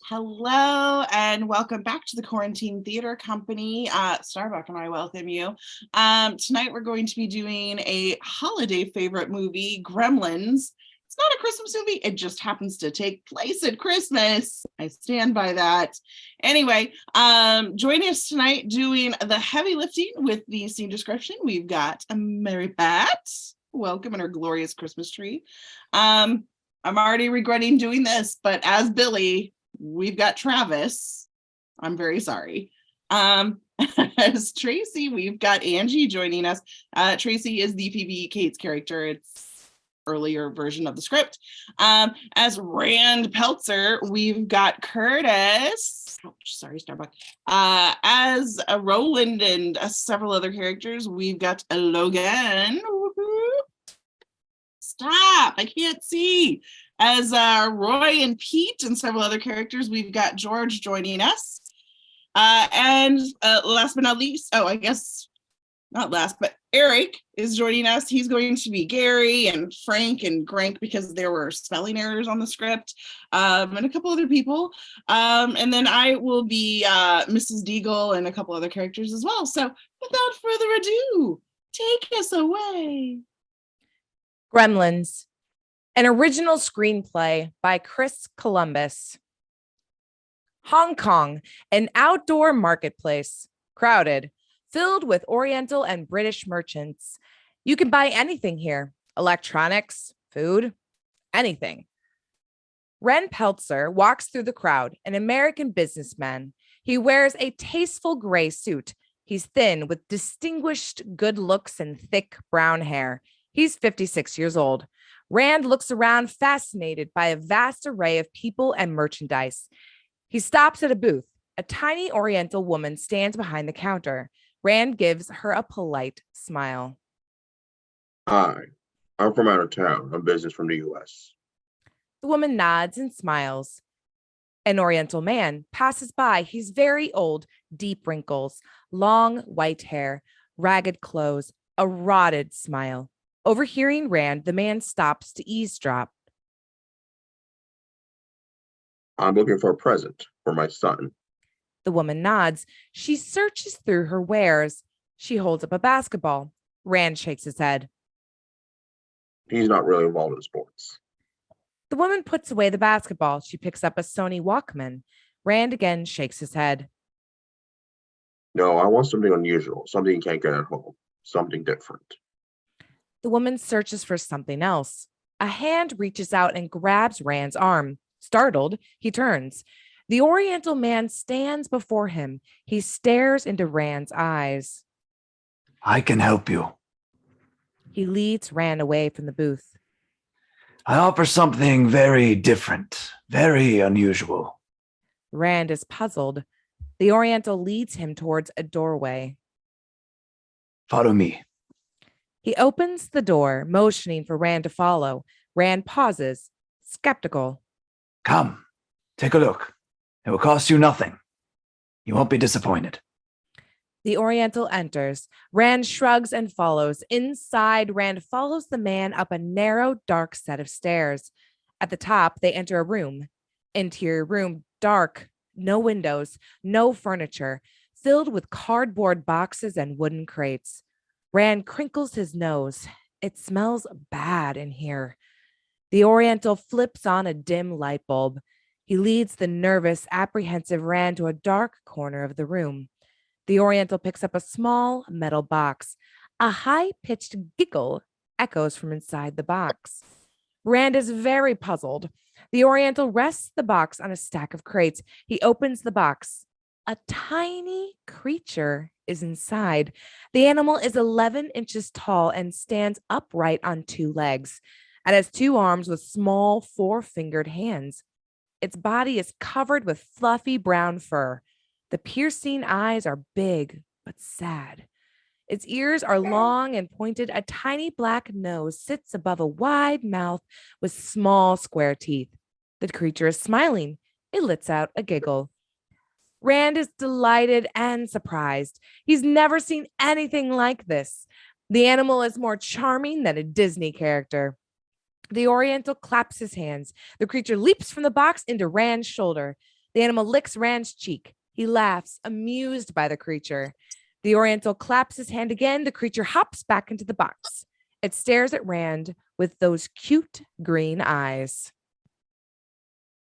Hello and welcome back to the Quarantine Theater Company. Starbuck and I welcome you. Tonight we're going to be doing a holiday favorite movie, Gremlins. It's not a Christmas movie, it just happens to take place at Christmas. I stand by that. Anyway, joining us tonight doing the heavy lifting with the scene description, we've got Mary Pat. Welcome in her glorious Christmas tree. I'm already regretting doing this, but as Billy, we've got Travis. I'm very sorry. As Tracy, we've got Angie joining us. Tracy is the Phoebe Cates character. It's earlier version of the script. As Rand Peltzer, we've got Curtis. Oh, sorry, Starbuck. As Roland and several other characters, we've got Logan. Woo-hoo. Stop! I can't see. As Roy and Pete and several other characters, we've got George joining us. And last but not least, I guess not last, but Eric is joining us. He's going to be Gary and Frank and Grank because there were spelling errors on the script, and a couple other people. And then I will be Mrs. Deagle and a couple other characters as well. So without further ado, take us away. Gremlins, an original screenplay by Chris Columbus. Hong Kong, an outdoor marketplace, crowded, filled with Oriental and British merchants. You can buy anything here, electronics, food, anything. Ren Peltzer walks through the crowd, an American businessman. He wears a tasteful gray suit. He's thin with distinguished good looks and thick brown hair. He's 56 years old. Rand looks around, fascinated by a vast array of people and merchandise. He stops at a booth. A tiny Oriental woman stands behind the counter. Rand gives her a polite smile. Hi, I'm from out of town on business from the U.S. The woman nods and smiles. An Oriental man passes by. He's very old, deep wrinkles, long white hair, ragged clothes, a rotted smile. Overhearing Rand, the man stops to eavesdrop. I'm looking for a present for my son. The woman nods. She searches through her wares. She holds up a basketball. Rand shakes his head. He's not really involved in sports. The woman puts away the basketball. She picks up a Sony Walkman. Rand again shakes his head. No, I want something unusual, something you can't get at home, something different. The woman searches for something else. A hand reaches out and grabs Rand's arm. Startled, he turns. The Oriental man stands before him. He stares into Rand's eyes. I can help you. He leads Rand away from the booth. I offer something very different, very unusual. Rand is puzzled. The Oriental leads him towards a doorway. Follow me. He opens the door, motioning for Rand to follow. Rand pauses, skeptical. Come, take a look. It will cost you nothing. You won't be disappointed. The Oriental enters. Rand shrugs and follows. Inside, Rand follows the man up a narrow, dark set of stairs. At the top, they enter a room. Interior room, dark, no windows, no furniture, filled with cardboard boxes and wooden crates. Rand crinkles his nose. It smells bad in here. The Oriental flips on a dim light bulb. He leads the nervous, apprehensive Rand to a dark corner of the room. The Oriental picks up a small metal box. A high-pitched giggle echoes from inside the box. Rand is very puzzled. The Oriental rests the box on a stack of crates. He opens the box. A tiny creature is inside. The animal is 11 inches tall and stands upright on two legs. It has two arms with small four-fingered hands. Its body is covered with fluffy brown fur. The piercing eyes are big but sad. Its ears are long and pointed. A tiny black nose sits above a wide mouth with small square teeth. The creature is smiling. It lets out a giggle. Rand is delighted and surprised. He's never seen anything like this. The animal is more charming than a Disney character. The Oriental claps his hands. The creature leaps from the box into Rand's shoulder. The animal licks Rand's cheek. He laughs, amused by the creature. The Oriental claps his hand again. The creature hops back into the box. It stares at Rand with those cute green eyes.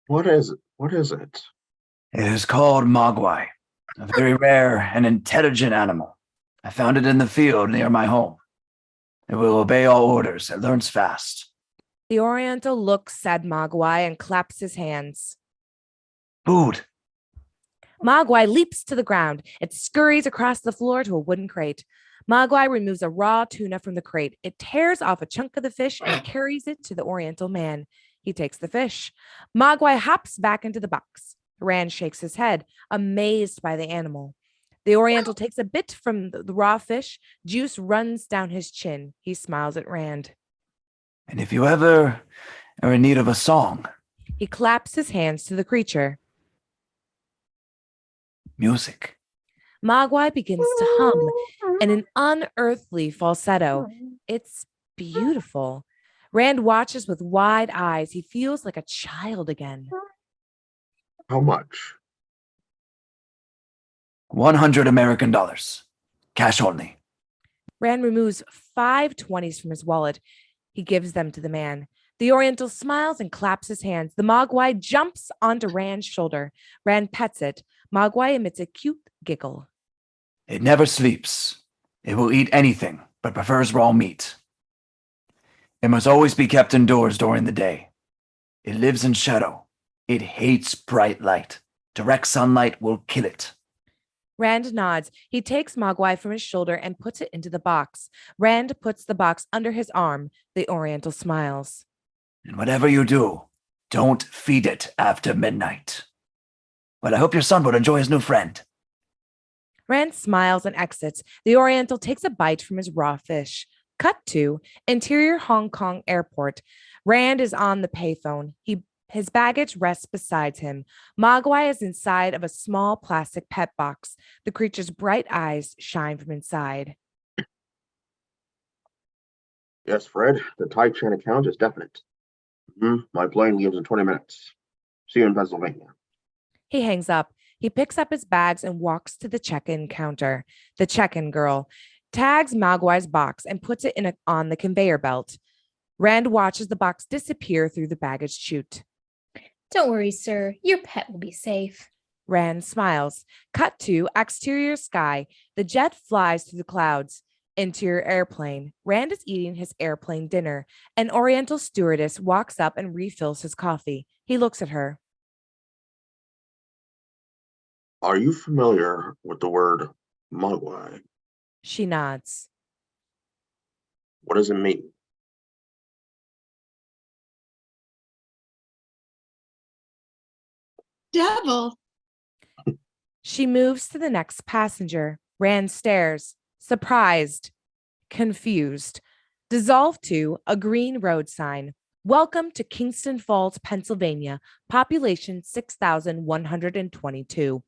What is it? What is it? It is called Mogwai, a very rare and intelligent animal. I found it in the field near my home. It will obey all orders. It learns fast. The Oriental looks at Mogwai and claps his hands. Food. Mogwai leaps to the ground. It scurries across the floor to a wooden crate. Mogwai removes a raw tuna from the crate. It tears off a chunk of the fish and carries it to the Oriental man. He takes the fish. Mogwai hops back into the box. Rand shakes his head, amazed by the animal. The Oriental takes a bit from the raw fish. Juice runs down his chin. He smiles at Rand. And if you ever are in need of a song, He claps his hands to the creature. music. Mogwai begins to hum in an unearthly falsetto. It's beautiful. Rand watches with wide eyes. He feels like a child again. How much? 100 American dollars. Cash only. Rand removes 5 20s from his wallet. He gives them to the man. The Oriental smiles and claps his hands. The Mogwai jumps onto Rand's shoulder. Rand pets it. Mogwai emits a cute giggle. It never sleeps. It will eat anything, but prefers raw meat. It must always be kept indoors during the day. It lives in shadow. It hates bright light. Direct sunlight will kill it. Rand nods. He takes Mogwai from his shoulder and puts it into the box. Rand puts the box under his arm. The Oriental smiles. And whatever you do, don't feed it after midnight. Well, I hope your son will enjoy his new friend. Rand smiles and exits. The Oriental takes a bite from his raw fish. Cut to interior Hong Kong airport. Rand is on the payphone. His baggage rests beside him. Mogwai is inside of a small plastic pet box. The creature's bright eyes shine from inside. Yes, Fred, the Tai Chan account is definite. My plane leaves in 20 minutes. See you in Pennsylvania. He hangs up. He picks up his bags and walks to the check-in counter. The check-in girl tags Mogwai's box and puts it on the conveyor belt. Rand watches the box disappear through the baggage chute. Don't worry, sir. Your pet will be safe. Rand smiles. Cut to exterior sky. The jet flies through the clouds. Interior airplane. Rand is eating his airplane dinner. An Oriental stewardess walks up and refills his coffee. He looks at her. Are you familiar with the word Mogwai? She nods. What does it mean? Devil. She moves to the next passenger. Rand stares, surprised, confused. Dissolved to a green road sign. Welcome to Kingston Falls, Pennsylvania. Population 6,122.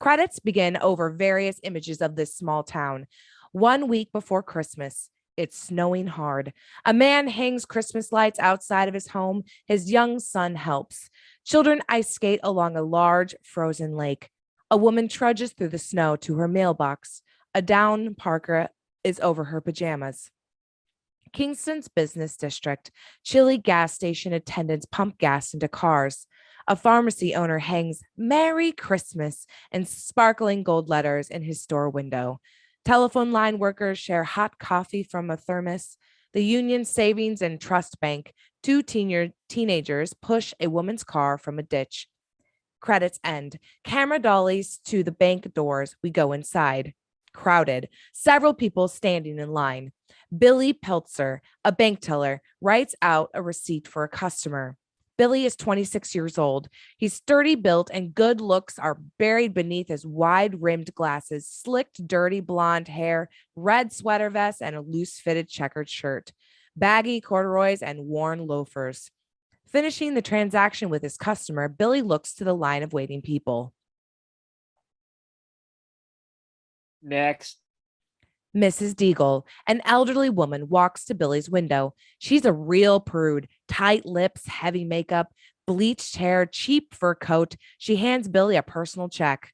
Credits begin over various images of this small town. 1 week before Christmas. It's snowing hard. A man hangs Christmas lights outside of his home. His young son helps. Children ice skate along a large frozen lake. A woman trudges through the snow to her mailbox. A down parka is over her pajamas. Kingston's business district. Chilly gas station attendants pump gas into cars. A pharmacy owner hangs Merry Christmas in sparkling gold letters in his store window. Telephone line workers share hot coffee from a thermos. The Union Savings and Trust Bank. 2 teenagers push a woman's car from a ditch. Credits end. Camera dollies to the bank doors. We go inside. Crowded. Several people standing in line. Billy Peltzer, a bank teller, writes out a receipt for a customer. Billy is 26 years old. He's sturdy built and good looks are buried beneath his wide-rimmed glasses, slicked, dirty blonde hair, red sweater vest, and a loose-fitted checkered shirt, baggy corduroys, and worn loafers. Finishing the transaction with his customer, Billy looks to the line of waiting people. Next. Mrs. Deagle, an elderly woman, walks to Billy's window. She's a real prude, tight lips, heavy makeup, bleached hair, cheap fur coat. She hands Billy a personal check.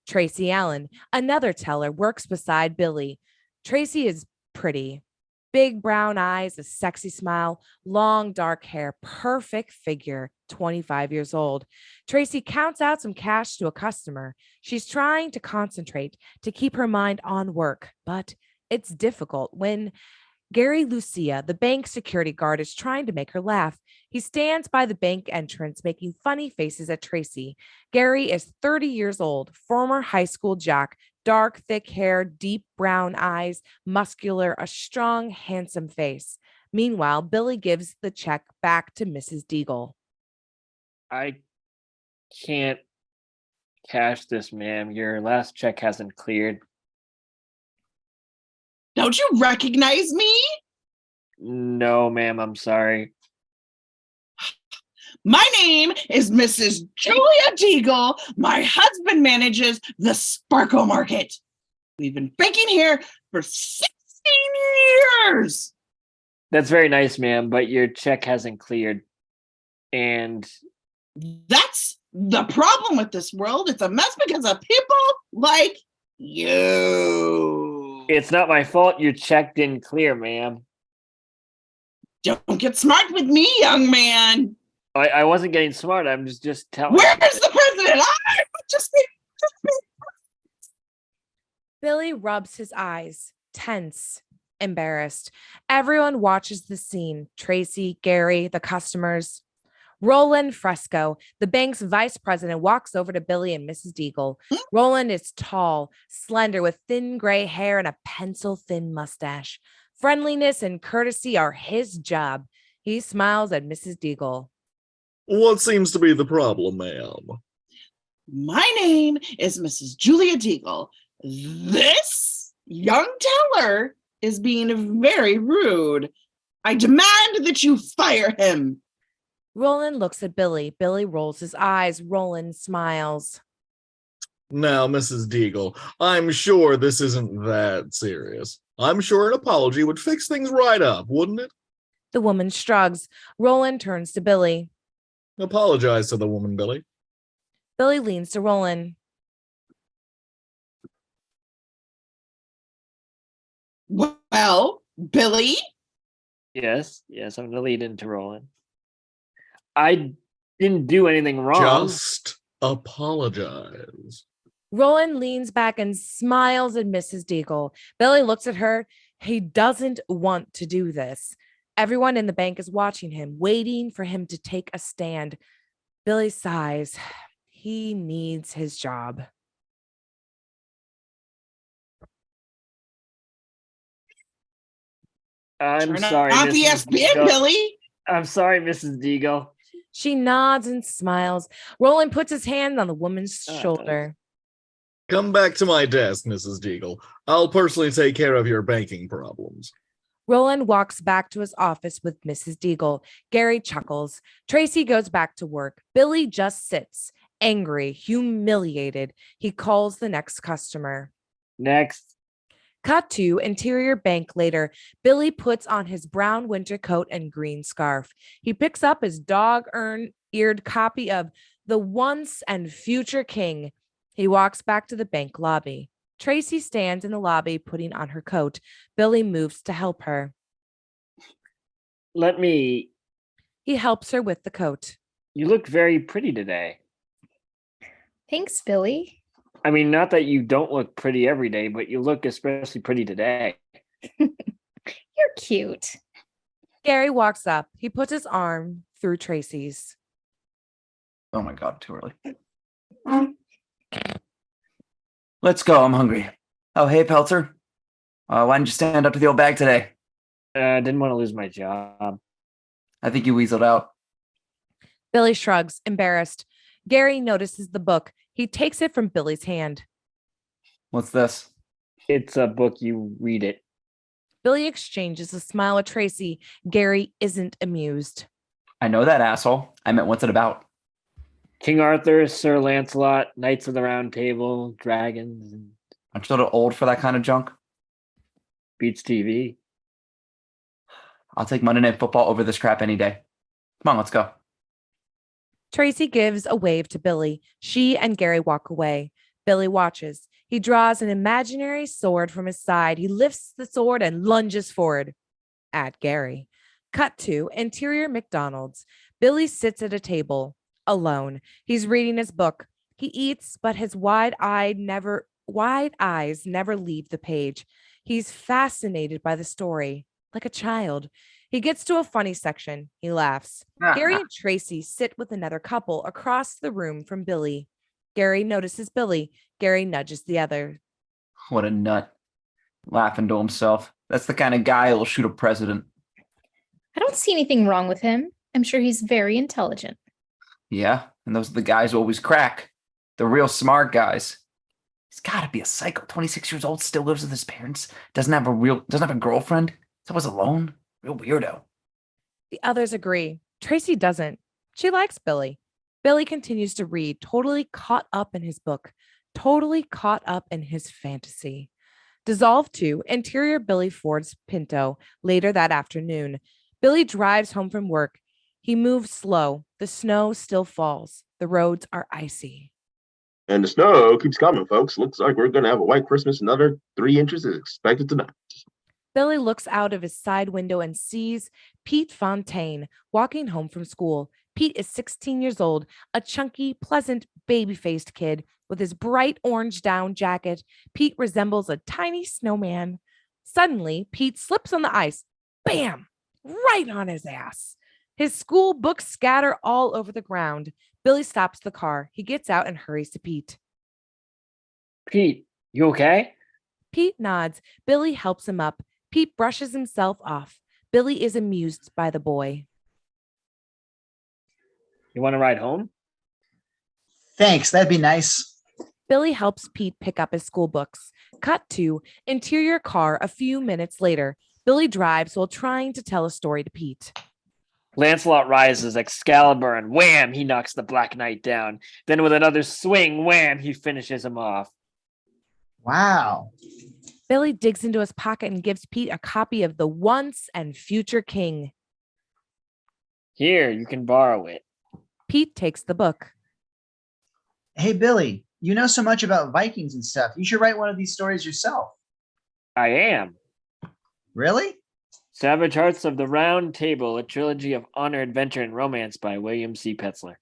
Tracy Allen, another teller, works beside Billy. Tracy is pretty. Big brown eyes, a sexy smile, long dark hair, perfect figure, 25 years old. Tracy counts out some cash to a customer. She's trying to concentrate to keep her mind on work, but it's difficult when Gary Lucia, the bank security guard, is trying to make her laugh. He stands by the bank entrance, making funny faces at Tracy. Gary is 30 years old, former high school jock, dark, thick hair, deep brown eyes, muscular, a strong, handsome face. Meanwhile, Billy gives the check back to Mrs. Deagle. I can't cash this, ma'am. Your last check hasn't cleared. Don't you recognize me? No, ma'am, I'm sorry. My name is Mrs. Julia Deagle. My husband manages the Sparkle Market. We've been baking here for 16 years. That's very nice, ma'am, but your check hasn't cleared. And That's the problem with this world. It's a mess because of people like you. it's not my fault your check didn't clear, ma'am. Don't get smart with me, young man. I wasn't getting smart. I'm just telling Where's you. the president? Just me. Billy rubs his eyes, tense, embarrassed. Everyone watches the scene. Tracy, Gary, the customers. Roland Fresco, the bank's vice president, walks over to Billy and Mrs. Deagle. Roland is tall, slender, with thin gray hair and a pencil-thin mustache. Friendliness and courtesy are his job. He smiles at Mrs. Deagle. What seems to be the problem, ma'am? My name is Mrs. Julia Deagle. This young teller is being very rude. I demand that you fire him. Roland looks at Billy. Billy rolls his eyes. Roland smiles. Now, Mrs. Deagle, I'm sure this isn't that serious. I'm sure an apology would fix things right up, wouldn't it? The woman shrugs. Roland turns to Billy. Apologize to the woman, Billy. Billy leans to Roland. Well, Billy? Yes, I'm gonna lead into Roland. I didn't do anything wrong. Just apologize. Roland leans back and smiles at Mrs. Deagle. Billy looks at her. He doesn't want to do this. Everyone in the bank is watching him, waiting for him to take a stand. Billy sighs. He needs his job. I'm Turn sorry, off the Mrs. ESPN, Deagle. Billy. I'm sorry, Mrs. Deagle. She nods and smiles. Roland puts his hand on the woman's shoulder. Come back to my desk, Mrs. Deagle. I'll personally take care of your banking problems. Roland walks back to his office with Mrs. Deagle. Gary chuckles. Tracy goes back to work. Billy just sits, angry, humiliated. He calls the next customer. Next. Cut to interior bank later. Billy puts on his brown winter coat and green scarf. He picks up his dog-eared copy of The Once and Future King. He walks back to the bank lobby. Tracy stands in the lobby putting on her coat. Billy moves to help her. Let me. He helps her with the coat. You look very pretty today. Thanks, Billy. I mean, not that you don't look pretty every day, but you look especially pretty today. You're cute. Gary walks up. He puts his arm through Tracy's. Oh my God, too early. Let's go. I'm hungry. Oh, hey, Pelter. Why didn't you stand up to the old bag today? I didn't want to lose my job. I think you weaseled out. Billy shrugs, embarrassed. Gary notices the book. He takes it from Billy's hand. What's this? It's a book, you read it. Billy exchanges a smile with Tracy. Gary isn't amused. I know that, asshole. I meant, what's it about? King Arthur, Sir Lancelot, Knights of the Round Table, dragons, and Aren't you a little old for that kind of junk? beats TV. I'll take Monday Night Football over this crap any day. Come on, let's go. Tracy gives a wave to Billy. She and Gary walk away. Billy watches. He draws an imaginary sword from his side. He lifts the sword and lunges forward at Gary. Cut to interior McDonald's. Billy sits at a table alone. He's reading his book. He eats, but his wide eyes never leave the page. He's fascinated by the story, like a child. He gets to a funny section. He laughs. Gary and Tracy sit with another couple across the room from Billy. Gary notices Billy. Gary nudges the other. What a nut. Laughing to himself. That's the kind of guy who'll shoot a president. I don't see anything wrong with him. I'm sure he's very intelligent. Yeah, and those are the guys who always crack. The real smart guys. He's gotta be a psycho. 26 years old, still lives with his parents, doesn't have a girlfriend, is always alone. Real weirdo. The others agree. Tracy doesn't. She likes Billy. Billy continues to read, totally caught up in his book, totally caught up in his fantasy. Dissolved to interior Billy Ford's Pinto later that afternoon. Billy drives home from work. He moves slow. The snow still falls. The roads are icy. And the snow keeps coming, folks. Looks like we're going to have a white Christmas. Another 3 inches is expected tonight. Billy looks out of his side window and sees Pete Fontaine walking home from school. Pete is 16 years old, a chunky, pleasant, baby-faced kid with his bright orange down jacket. Pete resembles a tiny snowman. Suddenly, Pete slips on the ice. Bam! Right on his ass. His school books scatter all over the ground. Billy stops the car. He gets out and hurries to Pete. Pete, you okay? Pete nods. Billy helps him up. Pete brushes himself off. Billy is amused by the boy. You want to ride home? Thanks, that'd be nice. Billy helps Pete pick up his school books. Cut to interior car a few minutes later. Billy drives while trying to tell a story to Pete. Lancelot rises Excalibur and wham, he knocks the Black Knight down. Then with another swing, wham, he finishes him off. Wow. Billy digs into his pocket and gives Pete a copy of The Once and Future King. Here, you can borrow it. Pete takes the book. Hey, Billy, you know so much about Vikings and stuff. You should write one of these stories yourself. I am. Really? Savage Hearts of the Round Table, a trilogy of honor, adventure, and romance by William C. Petzler.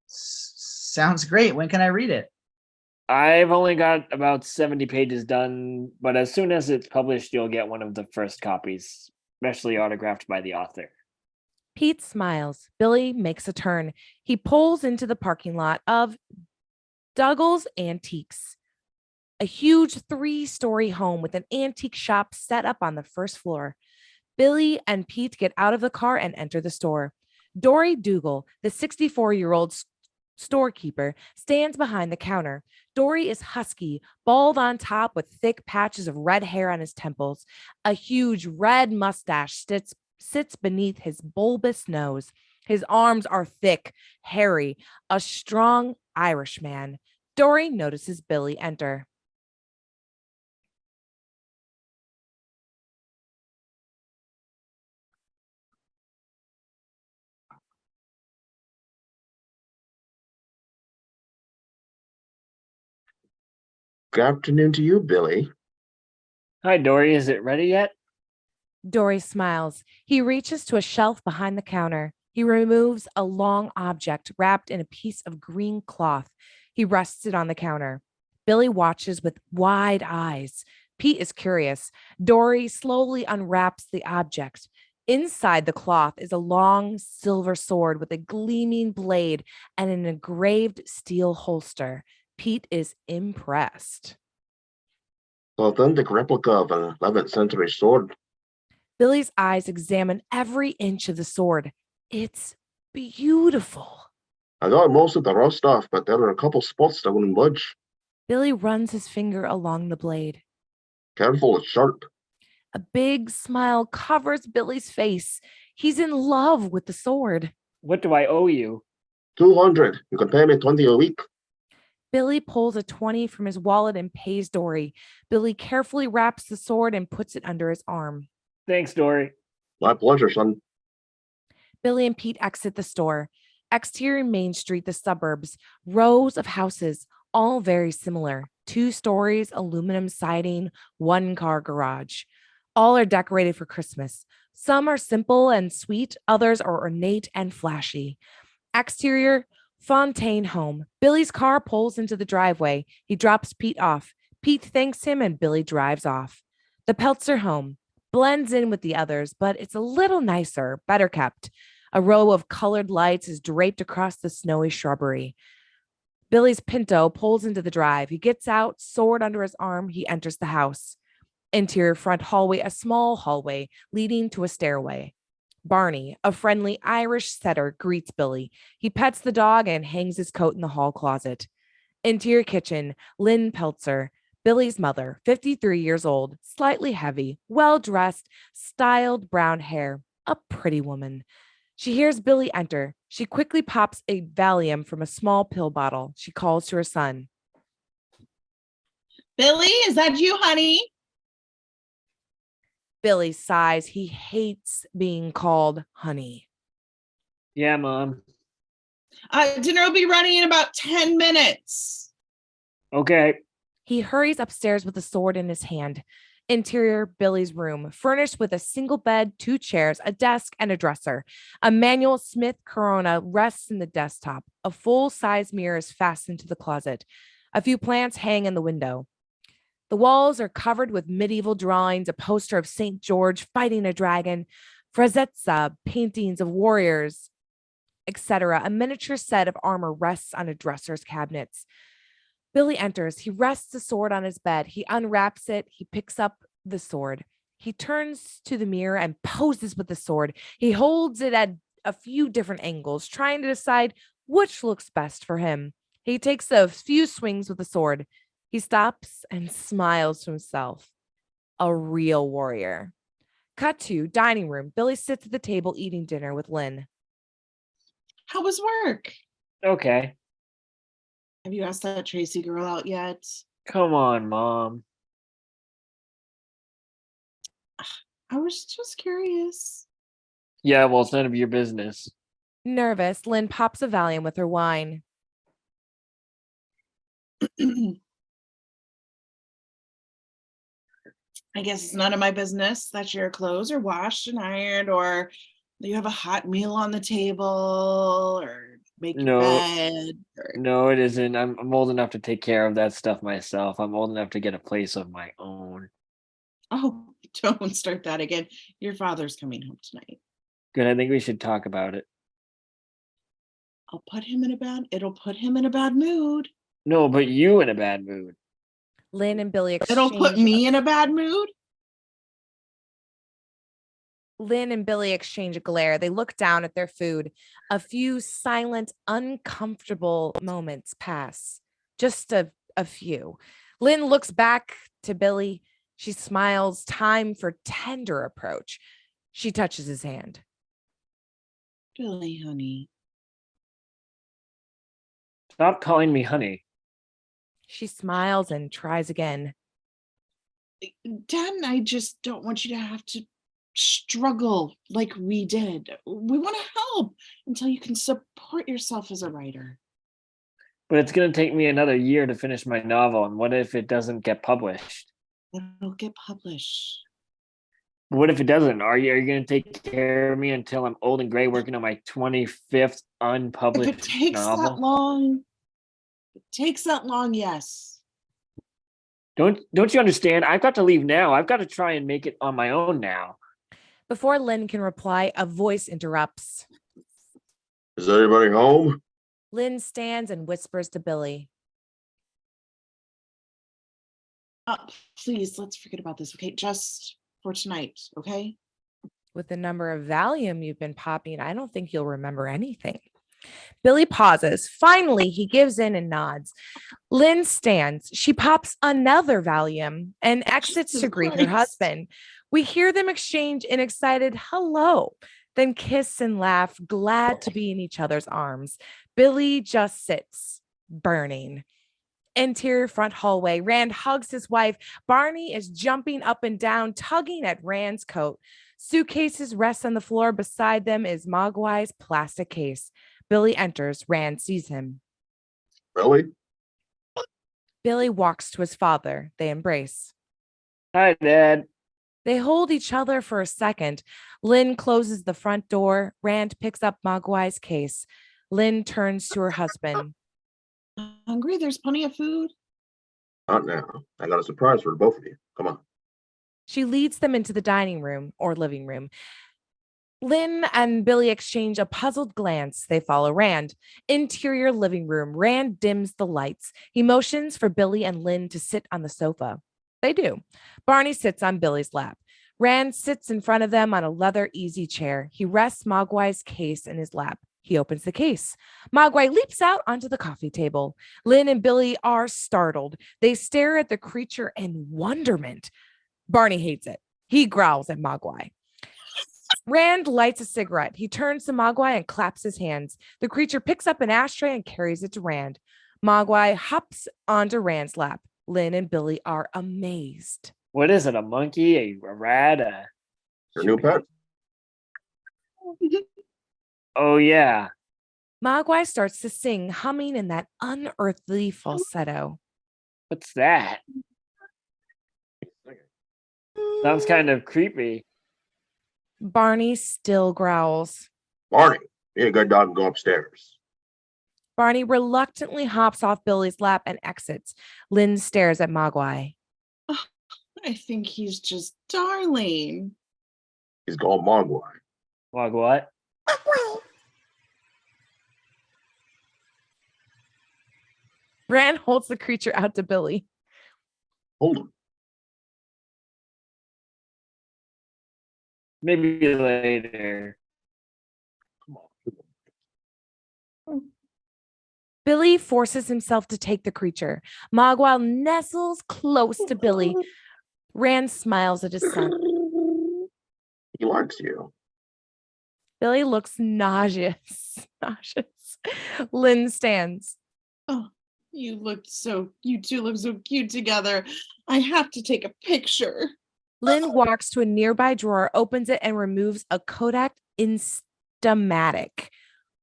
Sounds great. When can I read it? I've only got about 70 pages done, but as soon as it's published, you'll get one of the first copies, especially autographed by the author. Pete smiles. Billy makes a turn. He pulls into the parking lot of Dougall's Antiques, a huge 3-story home with an antique shop set up on the first floor. Billy and Pete get out of the car and enter the store. Dory Dougal, the 64-year-old storekeeper, stands behind the counter. Dory is husky, bald on top with thick patches of red hair on his temples. A huge red mustache sits beneath his bulbous nose. His arms are thick, hairy, a strong Irishman. Dory notices Billy enter. Good afternoon to you, Billy. Hi, Dory. Is it ready yet? Dory smiles. He reaches to a shelf behind the counter. He removes a long object wrapped in a piece of green cloth. He rests it on the counter. Billy watches with wide eyes. Pete is curious. Dory slowly unwraps the object. Inside the cloth is a long silver sword with a gleaming blade and an engraved steel holster. Pete is impressed. Authentic replica of an 11th century sword. Billy's eyes examine every inch of the sword. It's beautiful. I got most of the rust off, but there are a couple spots that wouldn't budge. Billy runs his finger along the blade. Careful, it's sharp. A big smile covers Billy's face. He's in love with the sword. What do I owe you? 200. You can pay me 20 a week. Billy pulls a 20 from his wallet and pays Dory. Billy carefully wraps the sword and puts it under his arm. Thanks, Dory. My pleasure, son. Billy and Pete exit the store. Exterior Main Street, the suburbs, rows of houses, all very similar. 2 stories, aluminum siding, 1-car garage. All are decorated for Christmas. Some are simple and sweet, others are ornate and flashy. Exterior, Fontaine home. Billy's car pulls into the driveway. He drops Pete off. Pete thanks him and Billy drives off. The Peltzer home blends in with the others, but it's a little nicer, better kept. A row of colored lights is draped across the snowy shrubbery. Billy's Pinto pulls into the drive. He gets out, sword under his arm. He enters the house. Interior front hallway, a small hallway leading to a stairway. Barney, a friendly Irish setter, greets Billy. He pets the dog and hangs his coat in the hall closet. Interior kitchen, Lynn Peltzer, Billy's mother, 53 years old, slightly heavy, well-dressed, styled brown hair, a pretty woman. She hears Billy enter. She quickly pops a Valium from a small pill bottle. She calls to her son. Billy, is that you, honey? Billy sighs. He hates being called honey. Yeah, Mom. Dinner will be running in about 10 minutes. Okay. He hurries upstairs with a sword in his hand. Interior, Billy's room, furnished with a single bed, 2 chairs, a desk, and a dresser. A manual Smith Corona rests in the desktop. A full-size mirror is fastened to the closet. A few plants hang in the window. The walls are covered with medieval drawings, a poster of St. George fighting a dragon, Frazetta paintings of warriors, etc. A miniature set of armor rests on a dresser's cabinets. Billy enters. He rests the sword on his bed. He unwraps it. He picks up the sword. He turns to the mirror and poses with the sword. He holds it at a few different angles, trying to decide which looks best for him. He takes a few swings with the sword. He stops and smiles to himself. A real warrior. Cut to dining room. Billy sits at the table eating dinner with Lynn. How was work? Okay. Have you asked that Tracy girl out yet? Come on, Mom. I was just curious. Yeah, well, it's none of your business. Nervous, Lynn pops a Valium with her wine. I guess it's none of my business that your clothes are washed and ironed, or that you have a hot meal on the table, or make your No. bed. No, it isn't. I'm old enough to take care of that stuff myself. I'm old enough to get a place of my own. Oh, don't start that again. Your father's coming home tonight. Good. I think we should talk about it. It'll put him in a bad mood. No, but you in a bad mood. Lynn and Billy It'll put me in a bad mood. Lynn and Billy exchange a glare. They look down at their food. A few silent, uncomfortable moments pass. Just a few. Lynn looks back to Billy. She smiles. Time for tender approach. She touches his hand. Billy, honey. Stop calling me honey. She smiles and tries again. Dad and I just don't want you to have to struggle like we did. We want to help until you can support yourself as a writer. But it's going to take me another year to finish my novel. And what if it doesn't get published? It'll get published. What if it doesn't? Are you going to take care of me until I'm old and gray working on my 25th If unpublished it takes novel? that long, yes. Don't you understand? I've got to leave now. I've got to try and make it on my own now. Before Lynn can reply, a voice interrupts. Is everybody home? Lynn stands and whispers to Billy. Please, let's forget about this, okay? Just for tonight, okay? With the number of Valium you've been popping, I don't think you'll remember anything. Billy pauses. Finally, he gives in and nods. Lynn stands. She pops another Valium and exits to greet her husband. We hear them exchange an excited hello, then kiss and laugh, glad to be in each other's arms. Billy just sits, burning. Interior front hallway. Rand hugs his wife. Barney is jumping up and down, tugging at Rand's coat. Suitcases rest on the floor. Beside them is Mogwai's plastic case. Billy enters. Rand sees him. Really? Billy walks to his father. They embrace. Hi, Dad. They hold each other for a second. Lynn closes the front door. Rand picks up Mogwai's case. Lynn turns to her husband. Hungry? There's plenty of food. Not now. I got a surprise for both of you. Come on. She leads them into the dining room or living room. Lynn and Billy exchange a puzzled glance. They follow Rand. Interior living room. Rand dims the lights. He motions for Billy and Lynn to sit on the sofa. They do. Barney sits on Billy's lap. Rand sits in front of them on a leather easy chair. He rests Mogwai's case in his lap. He opens the case. Mogwai leaps out onto the coffee table. Lynn and Billy are startled. They stare at the creature in wonderment. Barney hates it. He growls at Mogwai. Rand lights a cigarette. He turns to Mogwai and claps his hands. The creature picks up an ashtray and carries it to Rand. Mogwai hops onto Rand's lap. Lynn and Billy are amazed. What is it? A monkey? A rat? Your new pet? Oh, yeah. Mogwai starts to sing, humming in that unearthly falsetto. What's that? Sounds kind of creepy. Barney still growls. Barney, be a good dog and go upstairs. Barney reluctantly hops off Billy's lap and exits. Lynn stares at Mogwai. I think he's just darling. He's called Mogwai. Like what? Rand holds the creature out to Billy. Hold him. Maybe later. Come on. Billy forces himself to take the creature. Mogwai nestles close to Billy. Rand smiles at his son. He likes you. Billy looks nauseous. Lynn stands. Oh, you two look so cute together. I have to take a picture. Lynn walks to a nearby drawer, opens it, and removes a Kodak Instamatic.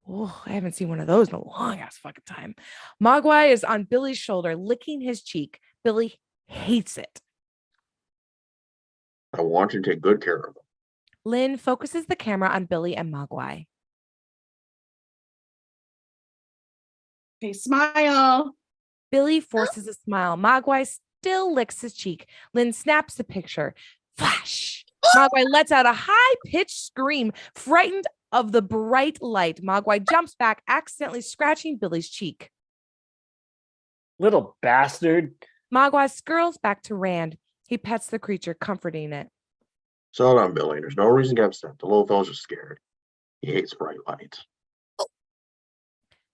Oh, I haven't seen one of those in a long ass fucking time. Mogwai is on Billy's shoulder, licking his cheek. Billy hates it. I want you to take good care of him. Lynn focuses the camera on Billy and Mogwai. Okay, smile. Billy forces a smile. Mogwai still licks his cheek. Lynn snaps the picture. Flash! Mogwai lets out a high-pitched scream, frightened of the bright light. Mogwai jumps back, accidentally scratching Billy's cheek. Little bastard. Mogwai skirls back to Rand. He pets the creature, comforting it. Settle down, Billy. There's no reason to get upset. The little fellow's just scared. He hates bright light.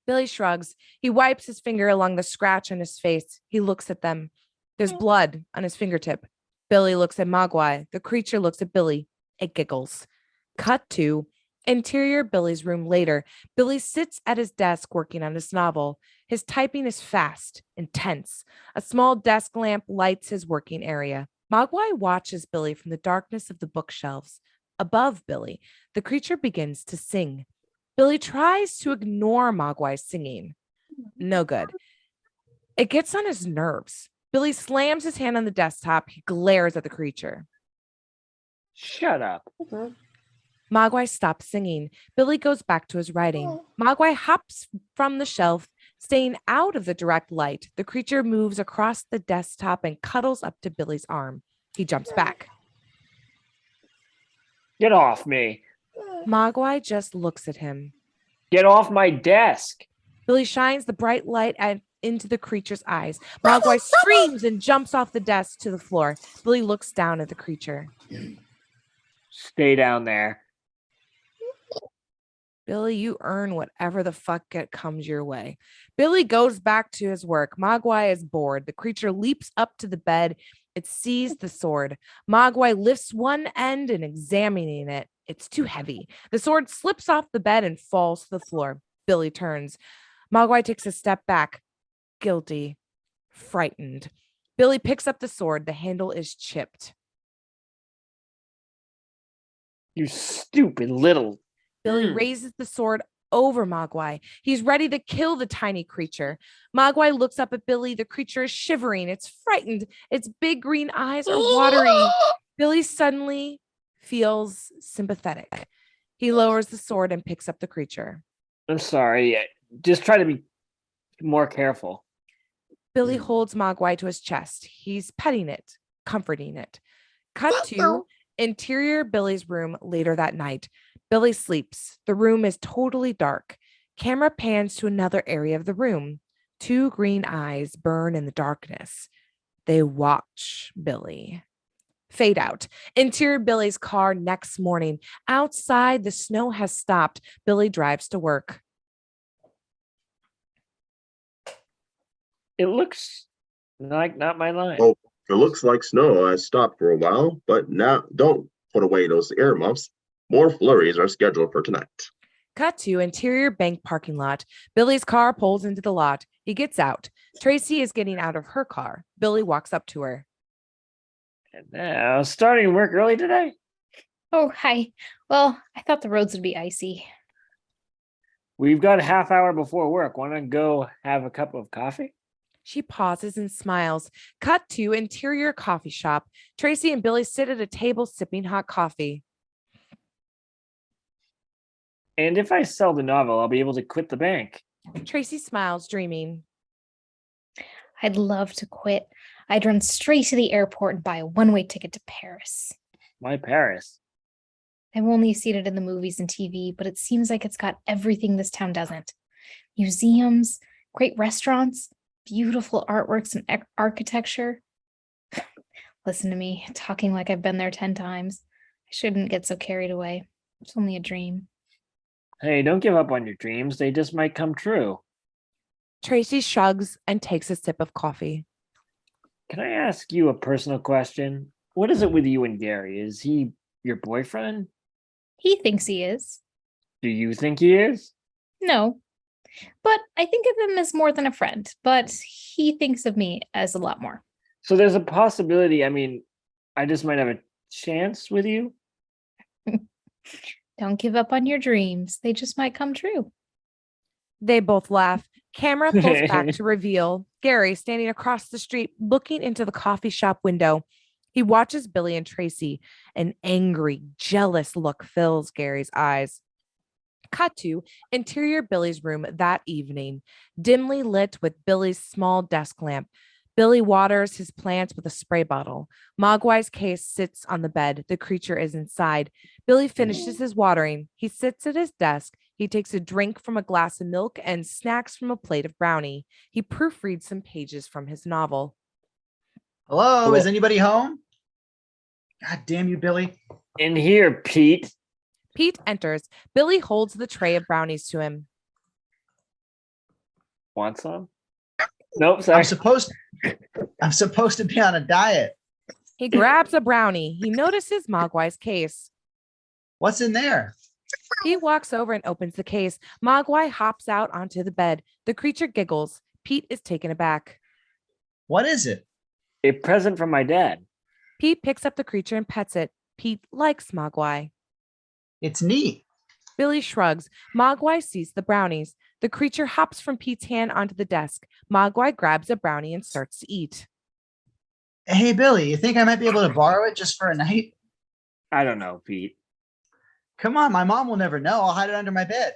Billy shrugs. He wipes his finger along the scratch on his face. He looks at them. There's blood on his fingertip. Billy looks at Mogwai. The creature looks at Billy. It giggles. Cut to interior Billy's room later. Billy sits at his desk working on his novel. His typing is fast, intense. A small desk lamp lights his working area. Mogwai watches Billy from the darkness of the bookshelves. Above Billy, the creature begins to sing. Billy tries to ignore Mogwai's singing. No good. It gets on his nerves. Billy slams his hand on the desktop. He glares at the creature. Shut up. Mogwai stops singing. Billy goes back to his writing. Mogwai hops from the shelf, staying out of the direct light. The creature moves across the desktop and cuddles up to Billy's arm. He jumps back. Get off me. Mogwai just looks at him. Get off my desk. Billy shines the bright light into the creature's eyes. Mogwai screams and jumps off the desk to the floor. Billy looks down at the creature. Stay down there. Billy, you earn whatever the fuck comes your way. Billy goes back to his work. Mogwai is bored. The creature leaps up to the bed. It sees the sword. Mogwai lifts one end and examining it. It's too heavy. The sword slips off the bed and falls to the floor. Billy turns. Mogwai takes a step back. Guilty. Frightened. Billy picks up the sword. The handle is chipped. You stupid little. Billy raises the sword over Mogwai. He's ready to kill the tiny creature. Mogwai looks up at Billy. The creature is shivering. It's frightened. Its big green eyes are watery. Billy suddenly feels sympathetic. He lowers the sword and picks up the creature. I'm sorry. Just try to be more careful. Billy holds Mogwai to his chest. He's petting it, comforting it. Cut to interior Billy's room later that night. Billy sleeps. The room is totally dark. Camera pans to another area of the room. Two green eyes burn in the darkness. They watch Billy. Fade out. Interior Billy's car next morning. Outside, the snow has stopped. Billy drives to work. It looks like not my line. Oh, it looks like snow has stopped for a while, but now don't put away those earmuffs. More flurries are scheduled for tonight. Cut to interior bank parking lot. Billy's car pulls into the lot. He gets out. Tracy is getting out of her car. Billy walks up to her. And now, starting work early today? Oh, hi. Well, I thought the roads would be icy. We've got a half hour before work. Want to go have a cup of coffee? She pauses and smiles. Cut to interior coffee shop. Tracy and Billy sit at a table sipping hot coffee. And if I sell the novel, I'll be able to quit the bank. Tracy smiles, dreaming. I'd love to quit. I'd run straight to the airport and buy a one-way ticket to Paris. Why Paris? I've only seen it in the movies and TV, but it seems like it's got everything this town doesn't. Museums, great restaurants, beautiful artworks and architecture. Listen to me, talking like I've been there 10 times. I shouldn't get so carried away. It's only a dream. Hey, don't give up on your dreams. They just might come true. Tracy shrugs and takes a sip of coffee. Can I ask you a personal question? What is it with you and Gary? Is he your boyfriend? He thinks he is. Do you think he is? No. But I think of him as more than a friend, but he thinks of me as a lot more. So there's a possibility, I just might have a chance with you? Don't give up on your dreams. They just might come true. They both laugh. Camera pulls back to reveal Gary standing across the street looking into the coffee shop window. He watches Billy and Tracy. An angry, jealous look fills Gary's eyes. Cut to interior Billy's room that evening, dimly lit with Billy's small desk lamp. Billy waters his plants with a spray bottle. Mogwai's case sits on the bed. The creature is inside. Billy finishes his watering. He sits at his desk. He takes a drink from a glass of milk and snacks from a plate of brownie. He proofreads some pages from his novel. Hello, is anybody home? God damn you, Billy. In here, Pete. Pete enters. Billy holds the tray of brownies to him. Want some? Nope, sorry. I'm supposed to be on a diet. He grabs a brownie. He notices Mogwai's case. What's in there? He walks over and opens the case. Mogwai hops out onto the bed. The creature giggles. Pete is taken aback. What is it? A present from my dad. Pete picks up the creature and pets it. Pete likes Mogwai. It's neat. Billy shrugs. Mogwai sees the brownies. The creature hops from Pete's hand onto the desk. Mogwai grabs a brownie and starts to eat. Hey, Billy, you think I might be able to borrow it just for a night? I don't know, Pete. Come on, my mom will never know. I'll hide it under my bed.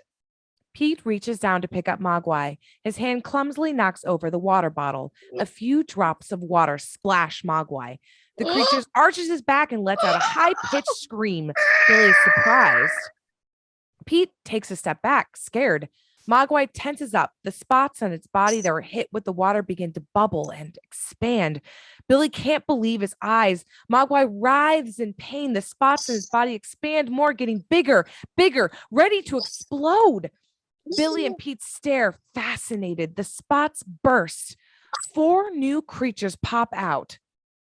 Pete reaches down to pick up Mogwai. His hand clumsily knocks over the water bottle. A few drops of water splash Mogwai. The creature arches his back and lets out a high-pitched scream. Billy is surprised. Pete takes a step back, scared. Mogwai tenses up. The spots on its body that were hit with the water begin to bubble and expand. Billy can't believe his eyes. Mogwai writhes in pain. The spots on his body expand more, getting bigger, ready to explode. Billy and Pete stare, fascinated. The spots burst. 4 new creatures pop out.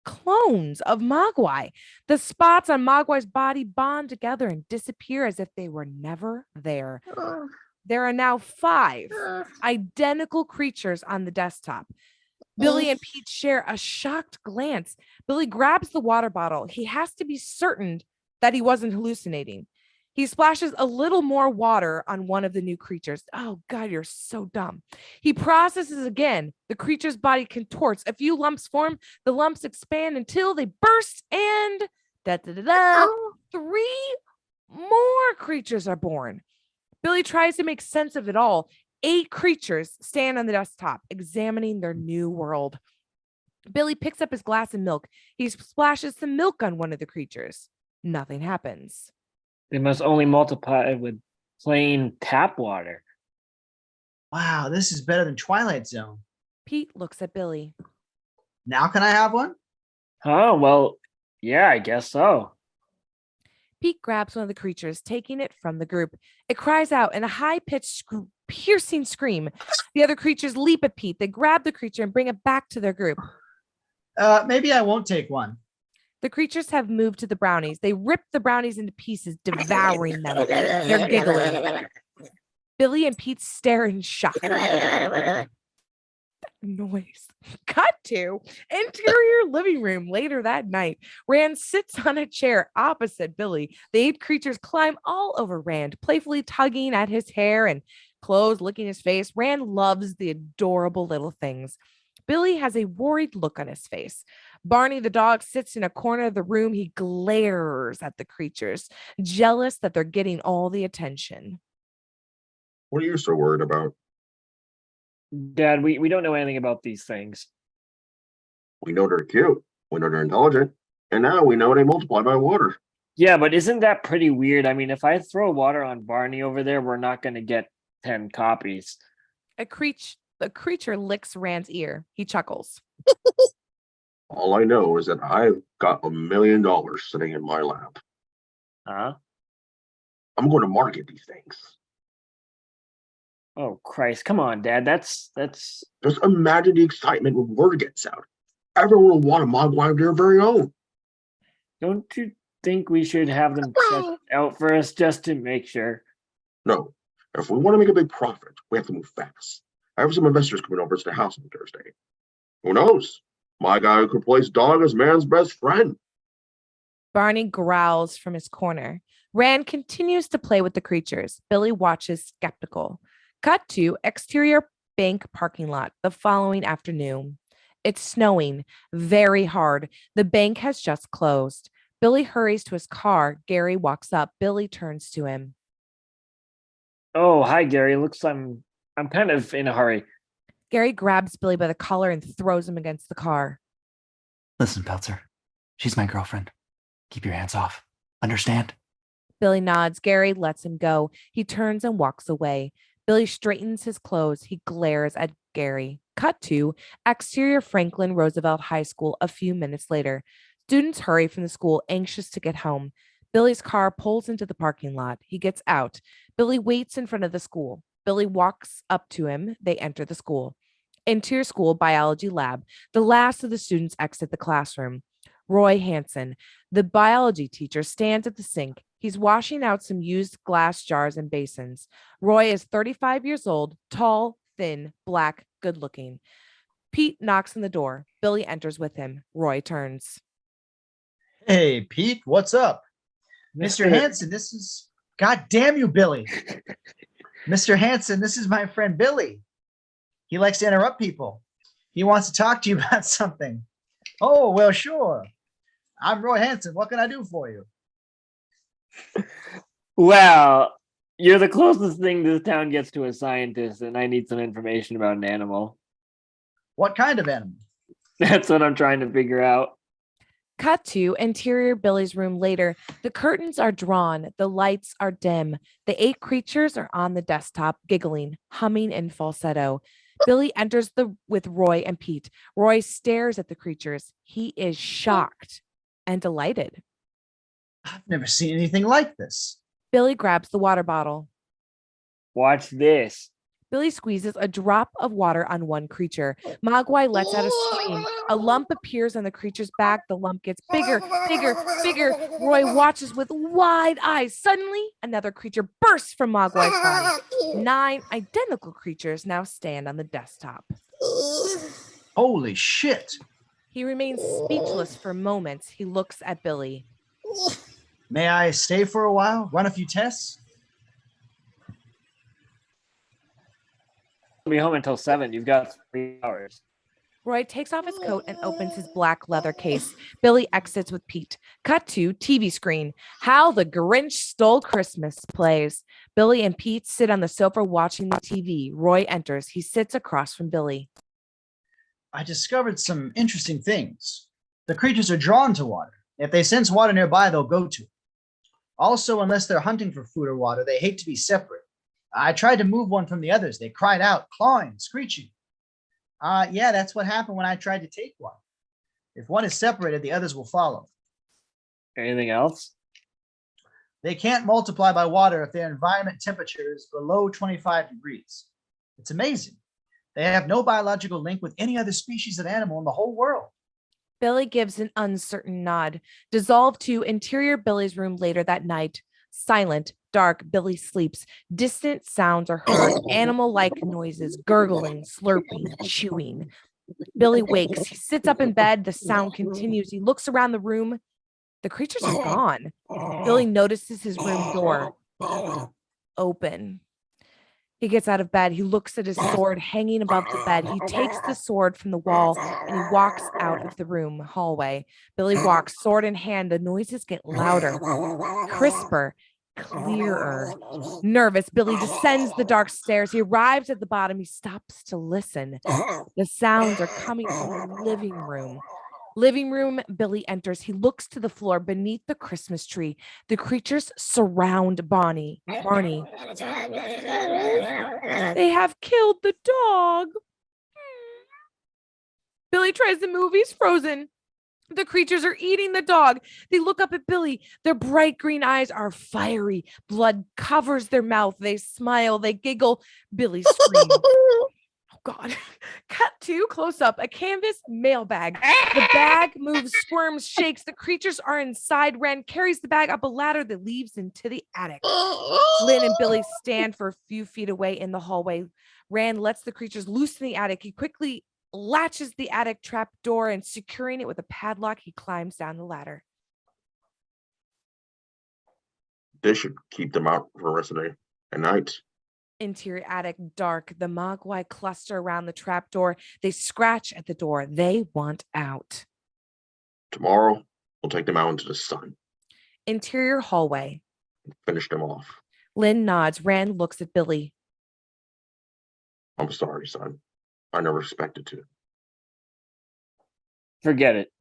Clones of Mogwai. The spots on Mogwai's body bond together and disappear as if they were never there. There are now 5 identical creatures on the desktop. Billy and Pete share a shocked glance. Billy grabs the water bottle. He has to be certain that he wasn't hallucinating. He splashes a little more water on one of the new creatures. Oh, God, you're so dumb. He processes again. The creature's body contorts. A few lumps form. The lumps expand until they burst, and da da da da. 3 more creatures are born. Billy tries to make sense of it all. 8 creatures stand on the desktop, examining their new world. Billy picks up his glass of milk. He splashes some milk on one of the creatures. Nothing happens. They must only multiply with plain tap water. Wow, this is better than Twilight Zone. Pete looks at Billy. Now can I have one? Huh? Well, yeah, I guess so. Pete grabs one of the creatures, taking it from the group. It cries out in a high-pitched, piercing scream. The other creatures leap at Pete. They grab the creature and bring it back to their group. Maybe I won't take one. The creatures have moved to the brownies. They rip the brownies into pieces, devouring them. They're giggling. Billy and Pete stare in shock. That noise. Cut to interior living room later that night. Rand sits on a chair opposite Billy. The 8 creatures climb all over Rand, playfully tugging at his hair and clothes, licking his face. Rand loves the adorable little things. Billy has a worried look on his face. Barney the dog sits in a corner of the room. He glares at the creatures, jealous that they're getting all the attention. What are you so worried about? Dad, we don't know anything about these things. We know they're cute. We know they're intelligent. And now we know they multiply by water. Yeah, but isn't that pretty weird? I mean, if I throw water on Barney over there, we're not going to get 10 copies. A creature licks Rand's ear. He chuckles. All I know is that I've got $1 million sitting in my lap. Huh? I'm going to market these things. Oh, Christ. Come on, Dad. That's Just imagine the excitement when word gets out. Everyone will want a Mogwai of their very own. Don't you think we should have them check out first just to make sure? No, if we want to make a big profit, we have to move fast. I have some investors coming over to the house on Thursday. Who knows? My guy could place dog as man's best friend. Barney growls from his corner. Rand continues to play with the creatures. Billy watches skeptical. Cut to exterior bank parking lot the following afternoon. It's snowing very hard. The bank has just closed. Billy hurries to his car. Gary walks up. Billy turns to him. Oh, hi, Gary. Looks I'm kind of in a hurry. Gary grabs Billy by the collar and throws him against the car. Listen, Peltzer. She's my girlfriend. Keep your hands off. Understand? Billy nods. Gary lets him go. He turns and walks away. Billy straightens his clothes. He glares at Gary. Cut to exterior Franklin Roosevelt High School a few minutes later. Students hurry from the school, anxious to get home. Billy's car pulls into the parking lot. He gets out. Billy waits in front of the school. Billy walks up to him. They enter the school. Interior school biology lab. The last of the students exit the classroom. Roy Hansen, the biology teacher, stands at the sink. He's washing out some used glass jars and basins. Roy is 35 years old, tall, thin, black, good-looking. Pete knocks on the door. Billy enters with him. Roy turns. Hey, Pete, what's up? Mr. Hansen, this is... God damn you, Billy. Mr. Hansen, this is my friend Billy. He likes to interrupt people. He wants to talk to you about something. Oh, well, sure. I'm Roy Hansen. What can I do for you? Well, you're the closest thing this town gets to a scientist, and I need some information about an animal. What kind of animal? That's what I'm trying to figure out. Cut to interior Billy's room later. The curtains are drawn. The lights are dim. The 8 creatures are on the desktop, giggling, humming in falsetto. Billy enters with Roy and Pete. Roy stares at the creatures. He is shocked and delighted. I've never seen anything like this. Billy grabs the water bottle. Watch this. Billy squeezes a drop of water on one creature. Mogwai lets out a scream. A lump appears on the creature's back. The lump gets bigger, bigger, bigger. Roy watches with wide eyes. Suddenly, another creature bursts from Mogwai's body. 9 identical creatures now stand on the desktop. Holy shit. He remains speechless for moments. He looks at Billy. May I stay for a while, run a few tests? I'll be home until 7. You've got 3 hours. Roy takes off his coat and opens his black leather case. Billy exits with Pete. Cut to TV screen. How the Grinch Stole Christmas plays. Billy and Pete sit on the sofa watching the TV. Roy enters. He sits across from Billy. I discovered some interesting things. The creatures are drawn to water. If they sense water nearby, they'll go to it. Also, unless they're hunting for food or water, they hate to be separate. I tried to move one from the others. They cried out, clawing, screeching. Yeah, that's what happened when I tried to take one. If one is separated, the others will follow. Anything else? They can't multiply by water if their environment temperature is below 25 degrees. It's amazing. They have no biological link with any other species of animal in the whole world. Billy gives an uncertain nod. Dissolved to interior Billy's room later that night. Silent, dark, Billy sleeps. Distant sounds are heard, animal-like noises, gurgling, slurping, chewing. Billy wakes. He sits up in bed. The sound continues. He looks around the room. The creatures are gone. Billy notices his room door open. He gets out of bed. He looks at his sword hanging above the bed. He takes the sword from the wall and he walks out of the room hallway. Billy walks, sword in hand. The noises get louder, crisper, clearer. Nervous, Billy descends the dark stairs. He arrives at the bottom. He stops to listen. The sounds are coming from the living room. Living room, Billy enters. He looks to the floor beneath the Christmas tree. The creatures surround Barney. They have killed the dog. Billy tries to move. He's frozen. The creatures are eating the dog. They look up at Billy. Their bright green eyes are fiery. Blood covers their mouth. They smile. They giggle. Billy screams. Oh, God. Cut to close up. A canvas mailbag. The bag moves, squirms, shakes. The creatures are inside. Rand carries the bag up a ladder that leads into the attic. Lynn and Billy stand for a few feet away in the hallway. Rand lets the creatures loose in the attic. He quickly latches the attic trap door and securing it with a padlock, he climbs down the ladder. This should keep them out for the rest of the day and night. Interior attic, dark. The mogwai cluster around the trap door. They scratch at the door. They want out. Tomorrow, we'll take them out into the sun. Interior hallway. Finish them off. Lynn nods. Rand looks at Billy. I'm sorry, son. I never expected to. Forget it.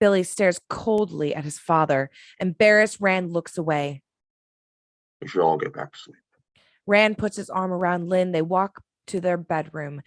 Billy stares coldly at his father. Embarrassed, Rand looks away. We should all get back to sleep. Rand puts his arm around Lynn. They walk to their bedroom.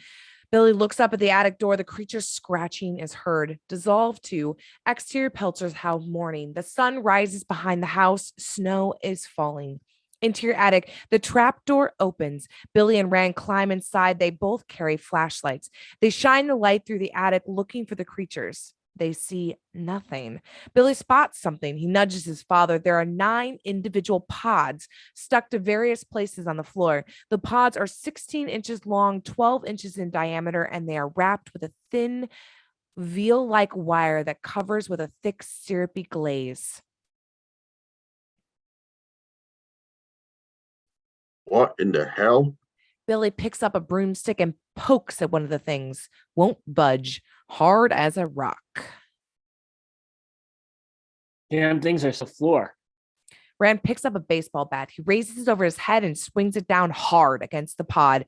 Billy looks up at the attic door. The creature's scratching is heard. Dissolved to exterior pelters howl morning. The sun rises behind the house. Snow is falling. Interior attic, the trap door opens. Billy and Rand climb inside. They both carry flashlights. They shine the light through the attic looking for the creatures. They see nothing. Billy spots something. He nudges his father. There are 9 individual pods stuck to various places on the floor. The pods are 16 inches long, 12 inches in diameter, and they are wrapped with a thin veil-like wire that covers with a thick syrupy glaze. What in the hell? Billy picks up a broomstick and pokes at one of the things. Won't budge. Hard as a rock. Damn things are so floor. Rand picks up a baseball bat. He raises it over his head and swings it down hard against the pod.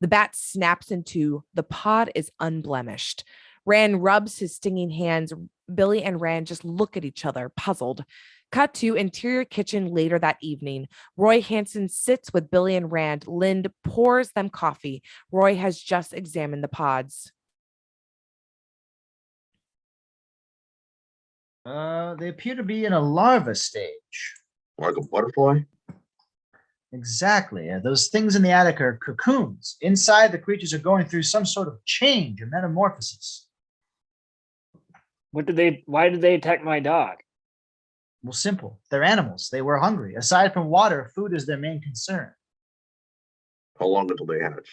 The bat snaps in two. The pod is unblemished. Rand rubs his stinging hands. Billy and Rand just look at each other, puzzled. Cut to interior kitchen later that evening. Roy Hansen sits with Billy and Rand. Lind pours them coffee. Roy has just examined the pods. They appear to be in a larva stage. Like a butterfly? Exactly. Those things in the attic are cocoons. Inside, the creatures are going through some sort of change or metamorphosis. Why did they attack my dog? Well, simple. They're animals. They were hungry. Aside from water, food is their main concern. How long until they hatch?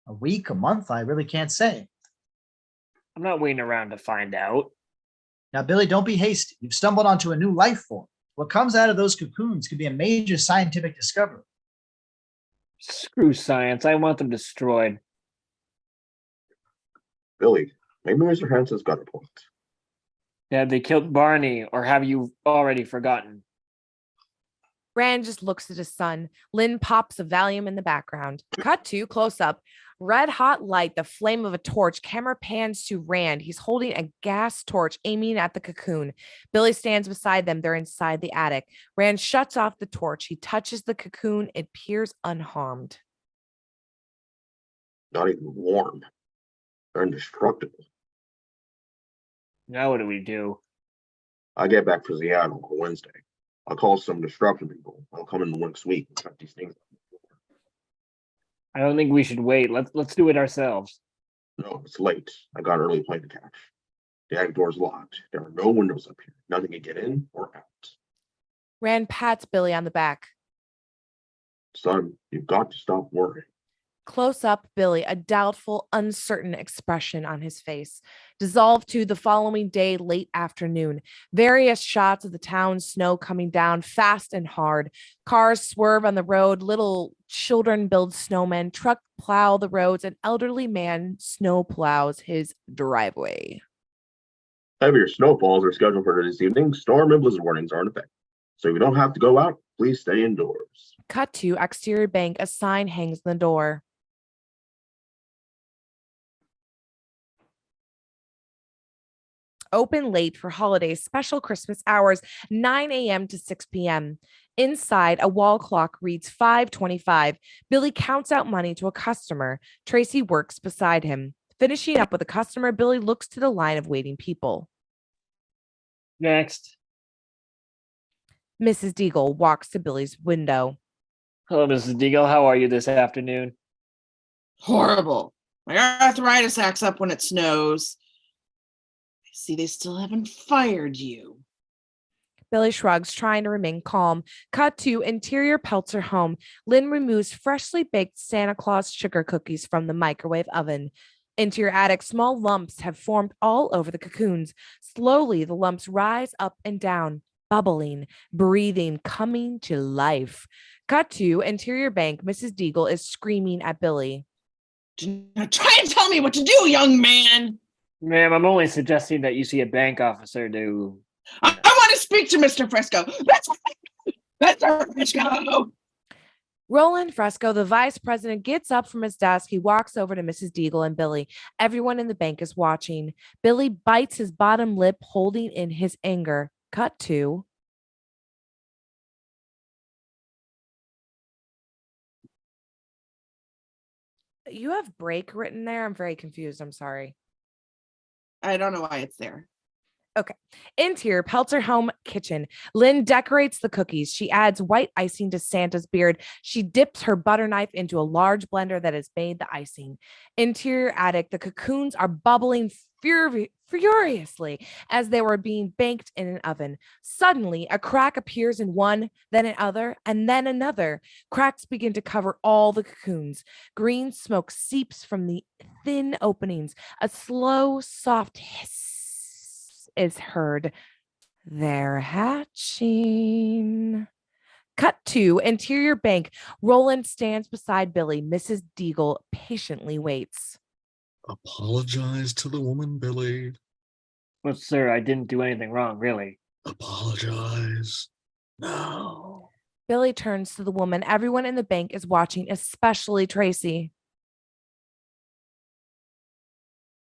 A week, a month, I really can't say. I'm not waiting around to find out. Now, Billy, don't be hasty. You've stumbled onto a new life form. What comes out of those cocoons could be a major scientific discovery. Screw science. I want them destroyed. Billy, maybe Mr. Hansen's got a point. Dad, they killed Barney, or have you already forgotten? Rand just looks at his son. Lynn pops a Valium in the background. Cut to close up. Red hot light, the flame of a torch. Camera pans to Rand. He's holding a gas torch aiming at the cocoon. Billy stands beside them. They're inside the attic. Rand shuts off the torch. He touches the cocoon. It appears unharmed. Not even warm. They're indestructible. Now what do we do? I get back to Seattle on Wednesday. I'll call some destruction people. I'll come in the next week and cut these things up. I don't think we should wait. Let's do it ourselves. No, it's late. I got an early plane to catch. The attic door's locked. There are no windows up here. Nothing can get in or out. Rand pats Billy on the back. Son, you've got to stop worrying. Close up, Billy, a doubtful, uncertain expression on his face. Dissolved to the following day, late afternoon. Various shots of the town snow coming down fast and hard. Cars swerve on the road. Little children build snowmen. Truck plow the roads. An elderly man snow plows his driveway. Heavier snowfalls are scheduled for this evening. Storm and blizzard warnings are in effect. So if you don't have to go out, please stay indoors. Cut to exterior bank. A sign hangs on the door. Open late for holidays, special Christmas hours, 9 a.m. to 6 p.m. Inside, a wall clock reads 5:25. Billy counts out money to a customer. Tracy works beside him. Finishing up with a customer, Billy looks to the line of waiting people. Next. Mrs. Deagle walks to Billy's window. Hello, Mrs. Deagle. How are you this afternoon? Horrible. My arthritis acts up when it snows. I see they still haven't fired you. Billy shrugs, trying to remain calm. Cut to interior Peltzer home. Lynn removes freshly baked Santa Claus sugar cookies from the microwave oven. Interior attic, small lumps have formed all over the cocoons. Slowly, the lumps rise up and down, bubbling, breathing, coming to life. Cut to interior bank. Mrs. Deagle is screaming at Billy. Do not try and tell me what to do, young man. Ma'am, I'm only suggesting that you see a bank officer to... I want to speak to Mr. Fresco. Mr. Fresco. Roland Fresco, the vice president, gets up from his desk. He walks over to Mrs. Deagle and Billy. Everyone in the bank is watching. Billy bites his bottom lip, holding in his anger. Cut to... You have break written there? I'm very confused. I'm sorry. I don't know why it's there. Okay. Interior Peltzer home kitchen. Lynn decorates the cookies. She adds white icing to Santa's beard. She dips her butter knife into a large blender that has made the icing. Interior attic. The cocoons are bubbling furiously as they were being baked in an oven. Suddenly, a crack appears in one, then another, and then another. Cracks begin to cover all the cocoons. Green smoke seeps from the thin openings. A slow, soft hiss is heard. They're hatching. Cut to interior bank. Roland stands beside Billy. Mrs. Deagle patiently waits. Apologize to the woman, Billy. Well, sir, I didn't do anything wrong, really. Apologize. No. Billy turns to the woman. Everyone in the bank is watching, especially Tracy.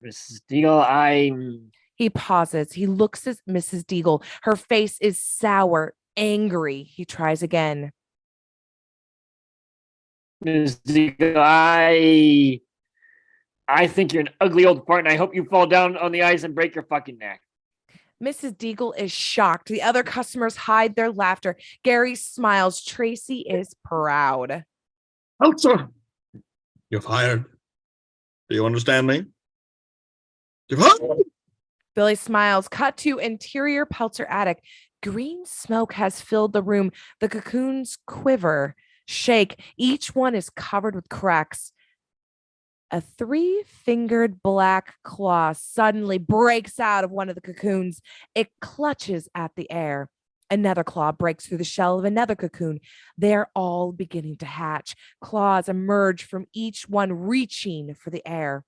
Mrs. Deagle, He pauses. He looks at Mrs. Deagle. Her face is sour, angry. He tries again. Mrs. Deagle, I think you're an ugly old fart, and I hope you fall down on the ice and break your fucking neck. Mrs. Deagle is shocked. The other customers hide their laughter. Gary smiles. Tracy is proud. Peltzer, you're fired. Do you understand me? You're fired. Billy smiles. Cut to interior Peltzer attic. Green smoke has filled the room. The cocoons quiver, shake. Each one is covered with cracks. A 3-fingered black claw suddenly breaks out of one of the cocoons. It clutches at the air. Another claw breaks through the shell of another cocoon. They're all beginning to hatch. Claws emerge from each one, reaching for the air.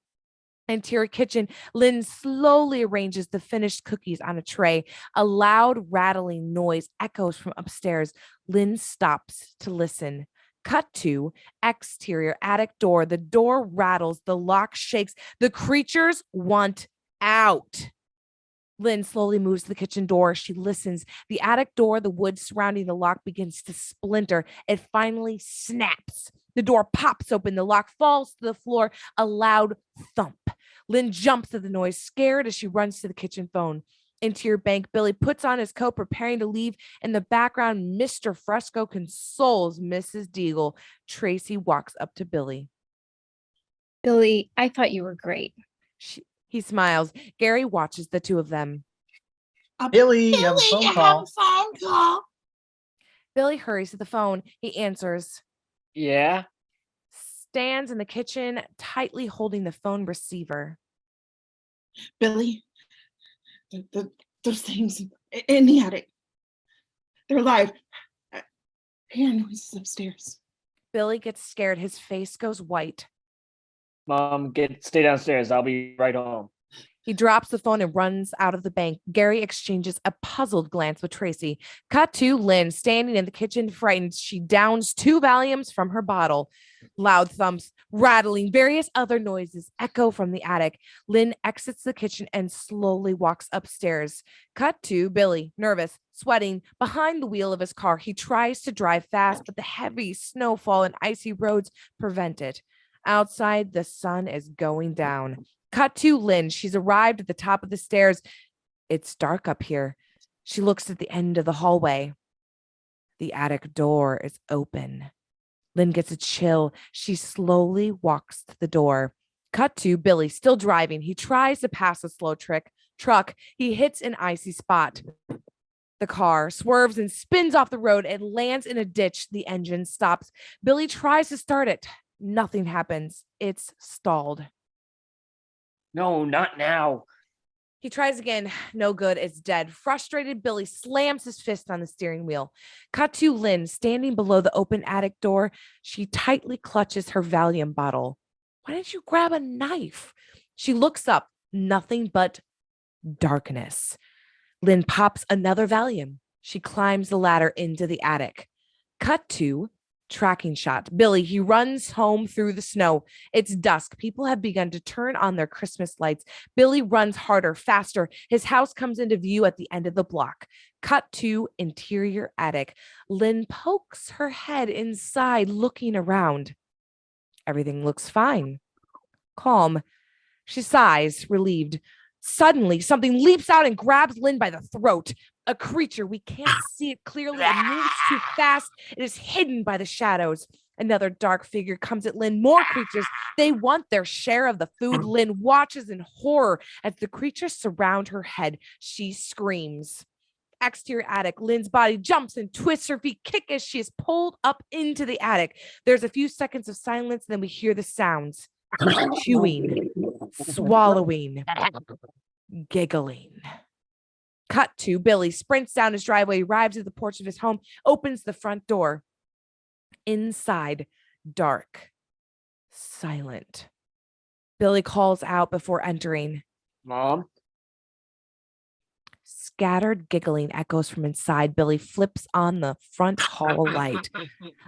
Interior kitchen, Lynn slowly arranges the finished cookies on a tray. A loud rattling noise echoes from upstairs. Lynn stops to listen. Cut to exterior attic door. The door rattles, the lock shakes. The creatures want out. Lynn slowly moves to the kitchen door. She listens. The attic door, the wood surrounding the lock begins to splinter. It finally snaps. The door pops open. The lock falls to the floor. A loud thump. Lynn jumps at the noise, scared as she runs to the kitchen phone. Interior bank, Billy puts on his coat, preparing to leave. In the background, Mr. Fresco consoles Mrs. Deagle. Tracy walks up to Billy. Billy, I thought you were great. He smiles. Gary watches the two of them. Billy, you have a phone call. phone call. Billy hurries to the phone. He answers. Yeah. Stands in the kitchen, tightly holding the phone receiver. Billy, those things in the attic, they're alive. I hear noises upstairs. Billy gets scared. His face goes white. Mom, stay downstairs. I'll be right home. He drops the phone and runs out of the bank. Gary exchanges a puzzled glance with Tracy. Cut to Lynn standing in the kitchen, frightened. She downs 2 Valiums from her bottle. Loud thumps, rattling, various other noises echo from the attic. Lynn exits the kitchen and slowly walks upstairs. Cut to Billy, nervous, sweating, behind the wheel of his car. He tries to drive fast, but the heavy snowfall and icy roads prevent it. Outside, the sun is going down. Cut to Lynn. She's arrived at the top of the stairs. It's dark up here. She looks at the end of the hallway. The attic door is open. Lynn gets a chill. She slowly walks to the door. Cut to Billy, still driving. He tries to pass a slow truck. He hits an icy spot. The car swerves and spins off the road. It lands in a ditch. The engine stops. Billy tries to start it. Nothing happens. It's stalled. No, not now. He tries again. No good. It's dead. Frustrated, Billy slams his fist on the steering wheel. Cut to Lynn standing below the open attic door. She tightly clutches her Valium bottle. Why didn't you grab a knife? She looks up. Nothing but darkness. Lynn pops another Valium. She climbs the ladder into the attic. Cut to tracking shot. Billy, he runs home through the snow. It's dusk. People have begun to turn on their Christmas lights. Billy runs harder, faster. His house comes into view at the end of the block. Cut to interior attic. Lynn pokes her head inside, looking around. Everything looks fine. Calm. She sighs, relieved. Suddenly, something leaps out and grabs Lynn by the throat. A creature. We can't see it clearly. It moves too fast. It is hidden by the shadows. Another dark figure comes at Lynn. More creatures. They want their share of the food. Lynn watches in horror as the creatures surround her head. She screams. Exterior attic. Lynn's body jumps and twists, her feet kick as she is pulled up into the attic. There's a few seconds of silence, then we hear the sounds. Chewing, swallowing, giggling. Cut to Billy sprints down his driveway, arrives at the porch of his home, opens the front door. Inside, dark, silent. Billy calls out before entering. Mom? Scattered giggling echoes from inside. Billy flips on the front hall light.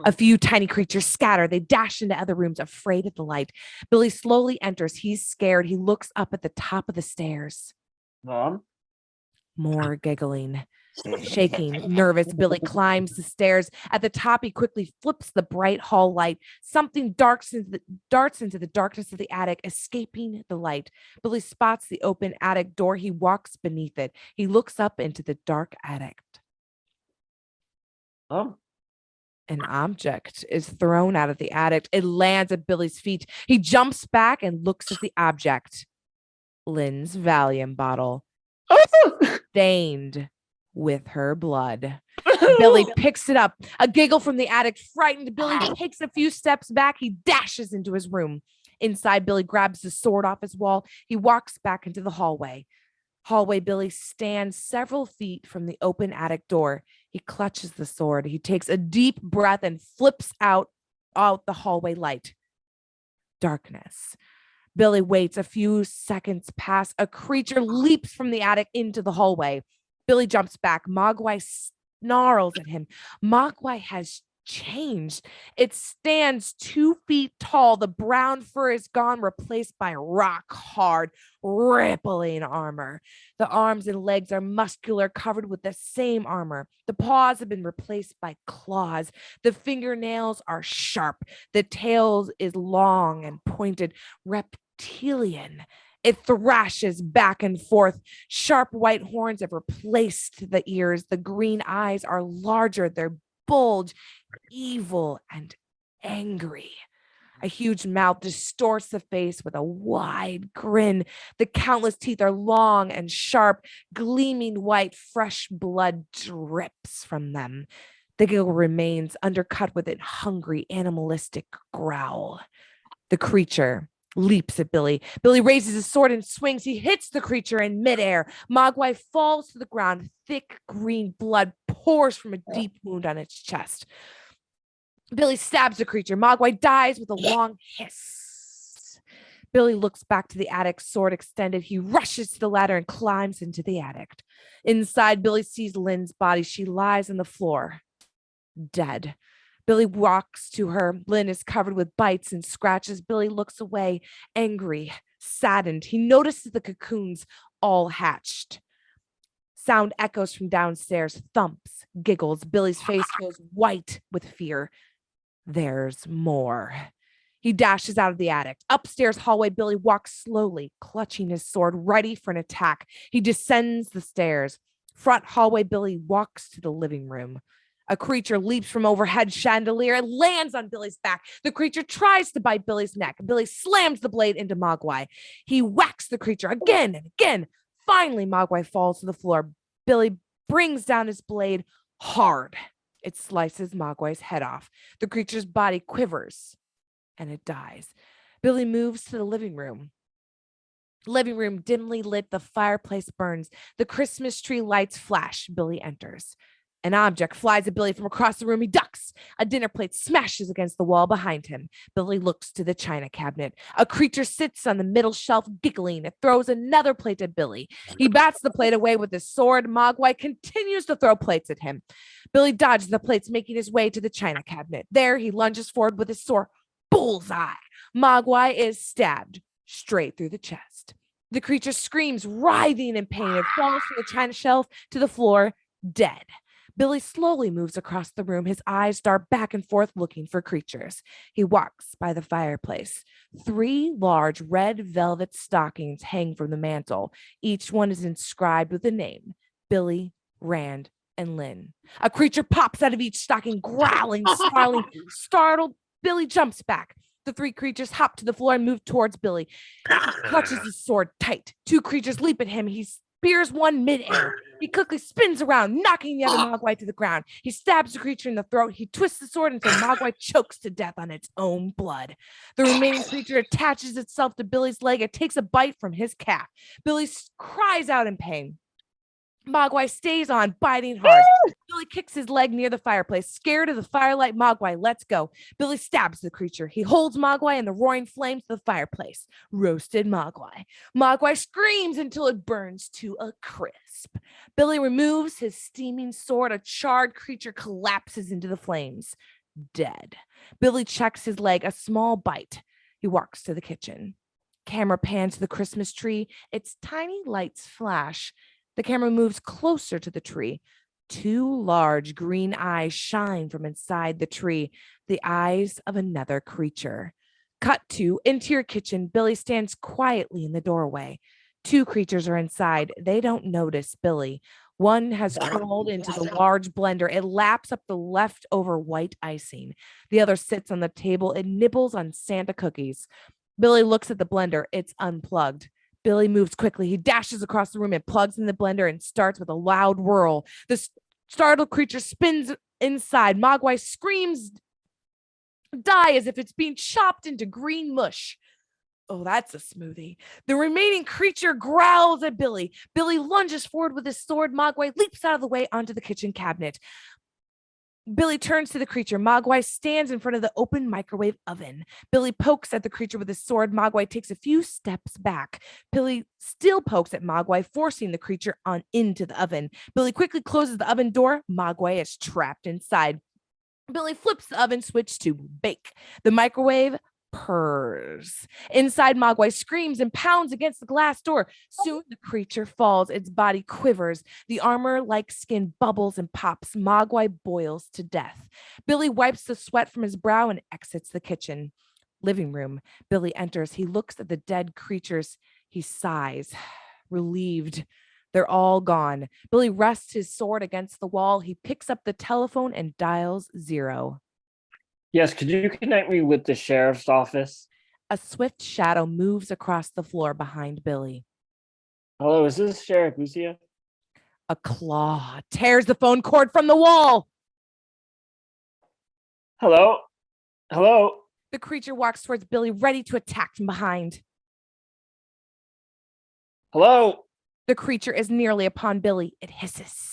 A few tiny creatures scatter. They dash into other rooms, afraid of the light. Billy slowly enters. He's scared. He looks up at the top of the stairs. Mom? More giggling. Shaking, nervous, Billy climbs the stairs. At the top, he quickly flips the bright hall light. Something darts into the darkness of the attic, escaping the light. Billy spots the open attic door. He walks beneath it. He looks up into the dark attic. Mom? An object is thrown out of the attic. It lands at Billy's feet. He jumps back and looks at the object. Lynn's Valium bottle, stained with her blood. Billy picks it up. A giggle from the attic. Frightened, Billy takes a few steps back. He dashes into his room. Inside, Billy grabs the sword off his wall. He walks back into the hallway. Billy stands several feet from the open attic door. He clutches the sword. He takes a deep breath and flips out the hallway light. Darkness. Billy waits. A few seconds pass. A creature leaps from the attic into the hallway. Billy jumps back. Mogwai snarls at him. Mogwai has changed. It stands 2 feet tall. The brown fur is gone, replaced by rock hard, rippling armor. The arms and legs are muscular, covered with the same armor. The paws have been replaced by claws. The fingernails are sharp. The tail is long and pointed, reptilian. It thrashes back and forth. Sharp white horns have replaced the ears. The green eyes are larger. They're bulge, evil and angry. A huge mouth distorts the face with a wide grin. The countless teeth are long and sharp. Gleaming white, fresh blood drips from them. The giggle remains, undercut with a hungry, animalistic growl. The creature leaps at Billy. Billy raises his sword and swings. He hits the creature in midair. Mogwai falls to the ground. Thick green blood pours from a deep wound on its chest. Billy stabs the creature. Mogwai dies with a long hiss. Billy looks back to the attic, sword extended. He rushes to the ladder and climbs into the attic. Inside, Billy sees Lynn's body. She lies on the floor, dead. Billy walks to her. Lynn is covered with bites and scratches. Billy looks away, angry, saddened. He notices the cocoons all hatched. Sound echoes from downstairs, thumps, giggles. Billy's face goes white with fear. There's more. He dashes out of the attic. Upstairs hallway, Billy walks slowly, clutching his sword, ready for an attack. He descends the stairs. Front hallway, Billy walks to the living room. A creature leaps from overhead chandelier and lands on Billy's back. The creature tries to bite Billy's neck. Billy slams the blade into Mogwai. He whacks the creature again and again. Finally, Mogwai falls to the floor. Billy brings down his blade hard. It slices Mogwai's head off. The creature's body quivers and it dies. Billy moves to the living room. Living room dimly lit. The fireplace burns. The Christmas tree lights flash. Billy enters. An object flies at Billy from across the room. He ducks. A dinner plate smashes against the wall behind him. Billy looks to the china cabinet. A creature sits on the middle shelf, giggling. It throws another plate at Billy. He bats the plate away with his sword. Mogwai continues to throw plates at him. Billy dodges the plates, making his way to the china cabinet. There, he lunges forward with his sword. Bullseye! Mogwai is stabbed straight through the chest. The creature screams, writhing in pain. It falls from the china shelf to the floor, dead. Billy slowly moves across the room. His eyes dart back and forth looking for creatures. He walks by the fireplace. 3 large red velvet stockings hang from the mantel. Each one is inscribed with a name: Billy, Rand, and Lynn. A creature pops out of each stocking, growling, snarling. Startled, Billy jumps back. The 3 creatures hop to the floor and move towards Billy. He clutches his sword tight. 2 creatures leap at him. He spears one midair. He quickly spins around, knocking the other Mogwai to the ground. He stabs the creature in the throat. He twists the sword until Mogwai chokes to death on its own blood. The remaining creature attaches itself to Billy's leg. It takes a bite from his calf. Billy cries out in pain. Mogwai stays on, biting hard. Billy kicks his leg near the fireplace. Scared of the firelight, Mogwai lets go. Billy stabs the creature. He holds Mogwai in the roaring flames of the fireplace. Roasted Mogwai. Mogwai screams until it burns to a crisp. Billy removes his steaming sword. A charred creature collapses into the flames, dead. Billy checks his leg, a small bite. He walks to the kitchen. Camera pans to the Christmas tree. Its tiny lights flash. The camera moves closer to the tree. 2 large green eyes shine from inside the tree, the eyes of another creature. Cut to interior kitchen. Billy stands quietly in the doorway. 2 creatures are inside. They don't notice Billy. One has crawled into the large blender. It laps up the leftover white icing. The other sits on the table. It nibbles on Santa cookies. Billy looks at the blender. It's unplugged. Billy moves quickly. He dashes across the room and plugs in the blender and starts with a loud whirl. The startled creature spins inside. Mogwai screams, die as if it's being chopped into green mush. Oh, that's a smoothie. The remaining creature growls at Billy. Billy lunges forward with his sword. Mogwai leaps out of the way onto the kitchen cabinet. Billy turns to the creature. Mogwai stands in front of the open microwave oven. Billy pokes at the creature with his sword. Mogwai takes a few steps back. Billy still pokes at Mogwai, forcing the creature on into the oven. Billy quickly closes the oven door. Mogwai is trapped inside. Billy flips the oven switch to bake. The microwave purrs. Inside, Mogwai screams and pounds against the glass door. Soon the creature falls. Its body quivers. The armor-like skin bubbles and pops. Mogwai boils to death. Billy wipes the sweat from his brow and exits the kitchen. Living room. Billy enters. He looks at the dead creatures. He sighs, relieved. They're all gone. Billy rests his sword against the wall. He picks up the telephone and dials 0. Yes, could you connect me with the sheriff's office? A swift shadow moves across the floor behind Billy. Hello, is this Sheriff Lucia? A claw tears the phone cord from the wall. Hello? Hello? The creature walks towards Billy, ready to attack from behind. Hello? The creature is nearly upon Billy. It hisses.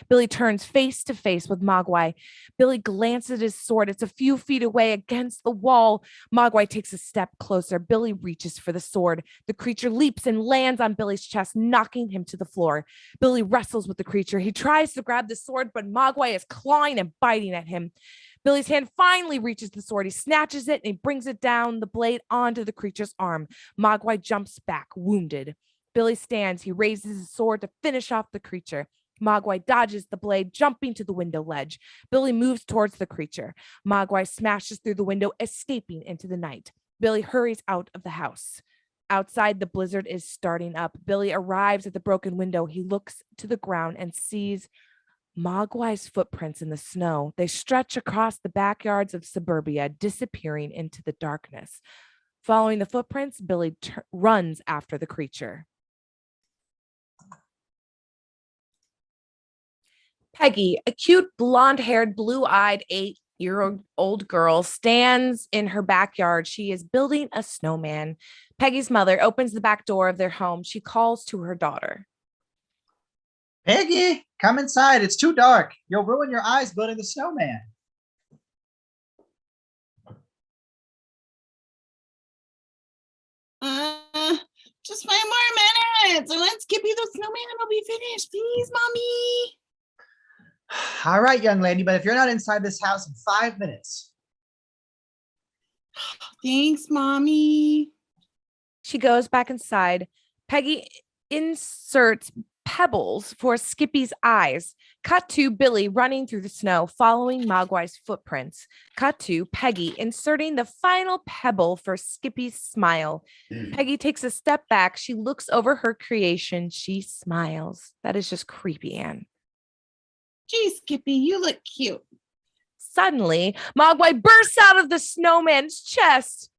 Billy turns face to face with Mogwai. Billy glances at his sword. It's a few feet away against the wall. Mogwai takes a step closer. Billy reaches for the sword. The creature leaps and lands on Billy's chest, knocking him to the floor. Billy wrestles with the creature. He tries to grab the sword, but Mogwai is clawing and biting at him. Billy's hand finally reaches the sword. He snatches it and he brings it down the blade onto the creature's arm. Mogwai jumps back, wounded. Billy stands. He raises his sword to finish off the creature. Mogwai dodges the blade, jumping to the window ledge. Billy moves towards the creature. Mogwai smashes through the window, escaping into the night. Billy hurries out of the house. Outside, the blizzard is starting up. Billy arrives at the broken window. He looks to the ground and sees Mogwai's footprints in the snow. They stretch across the backyards of suburbia, disappearing into the darkness. Following the footprints, Billy runs after the creature. Peggy, a cute, blonde-haired, blue-eyed 8-year-old girl, stands in her backyard. She is building a snowman. Peggy's mother opens the back door of their home. She calls to her daughter. Peggy, come inside. It's too dark. You'll ruin your eyes building the snowman. Just 5 more minutes, and then Skippy the snowman will be finished. Please, mommy. All right, young lady, but if you're not inside this house in 5 minutes. Thanks, mommy. She goes back inside. Peggy inserts pebbles for Skippy's eyes. Cut to Billy running through the snow, following Mogwai's footprints. Cut to Peggy inserting the final pebble for Skippy's smile. Peggy takes a step back. She looks over her creation. She smiles. That is just creepy, Anne. Gee, Skippy, you look cute. Suddenly, Mogwai bursts out of the snowman's chest.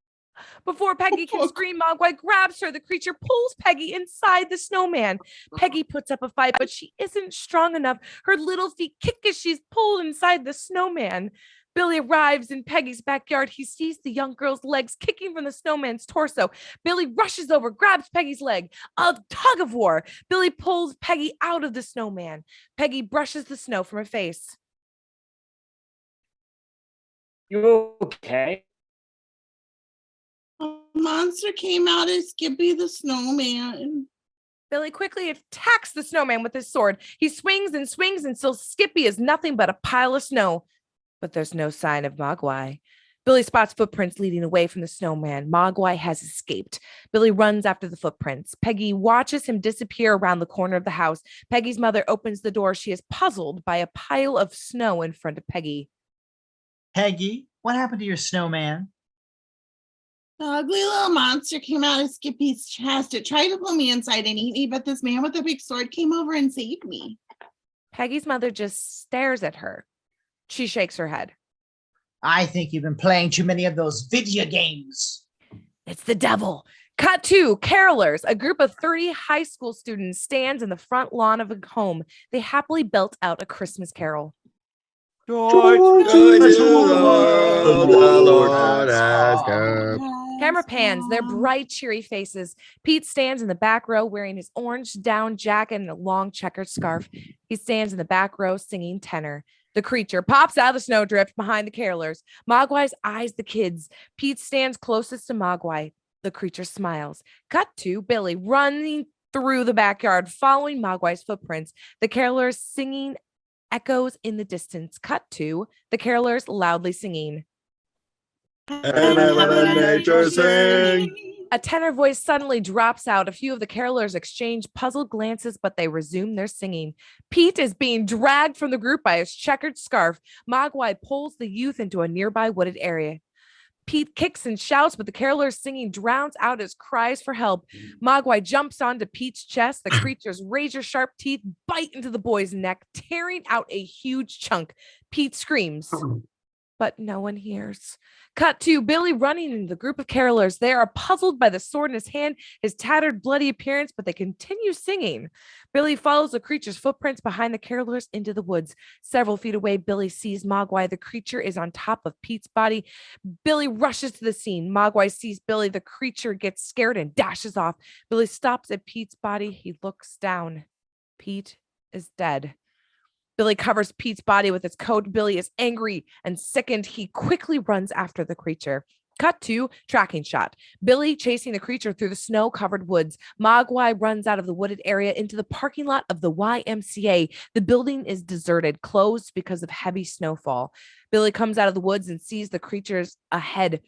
Before Peggy can scream, Mogwai grabs her. The creature pulls Peggy inside the snowman. Peggy puts up a fight, but she isn't strong enough. Her little feet kick as she's pulled inside the snowman. Billy arrives in Peggy's backyard. He sees the young girl's legs kicking from the snowman's torso. Billy rushes over, grabs Peggy's leg. A tug of war. Billy pulls Peggy out of the snowman. Peggy brushes the snow from her face. You okay? A monster came out as Skippy the snowman. Billy quickly attacks the snowman with his sword. He swings until Skippy is nothing but a pile of snow. But there's no sign of Mogwai. Billy spots footprints leading away from the snowman. Mogwai has escaped. Billy runs after the footprints. Peggy watches him disappear around the corner of the house. Peggy's mother opens the door. She is puzzled by a pile of snow in front of Peggy. Peggy, what happened to your snowman? The ugly little monster came out of Skippy's chest. It tried to pull me inside and eat me, but this man with a big sword came over and saved me. Peggy's mother just stares at her. She shakes her head. I think you've been playing too many of those video games. It's the devil. Cut to carolers. A group of 30 high school students stands in the front lawn of a home. They happily belt out a Christmas carol. Joy to the world, the Lord has come. Camera pans, their bright, cheery faces. Pete stands in the back row wearing his orange down jacket and a long checkered scarf. He stands in the back row singing tenor. The creature pops out of the snowdrift behind the carolers. Mogwai's eyes the kids. Pete stands closest to Mogwai. The creature smiles. Cut to Billy running through the backyard, following Mogwai's footprints. The carolers singing echoes in the distance. Cut to the carolers loudly singing. And heaven and nature sing. A tenor voice suddenly drops out. A few of the carolers exchange puzzled glances, but they resume their singing. Pete is being dragged from the group by his checkered scarf. Mogwai pulls the youth into a nearby wooded area. Pete kicks and shouts, but the carolers singing drowns out his cries for help. Mogwai jumps onto Pete's chest. The creature's razor-sharp teeth bite into the boy's neck, tearing out a huge chunk. Pete screams, but no one hears. Cut to Billy running into the group of carolers. They are puzzled by the sword in his hand, his tattered, bloody appearance, but they continue singing. Billy follows the creature's footprints behind the carolers into the woods. Several feet away, Billy sees Mogwai. The creature is on top of Pete's body. Billy rushes to the scene. Mogwai sees Billy. The creature gets scared and dashes off. Billy stops at Pete's body. He looks down. Pete is dead. Billy covers Pete's body with his coat. Billy is angry and sickened. He quickly runs after the creature. Cut to tracking shot. Billy chasing the creature through the snow-covered woods. Mogwai runs out of the wooded area into the parking lot of the YMCA. The building is deserted, closed because of heavy snowfall. Billy comes out of the woods and sees the creatures ahead.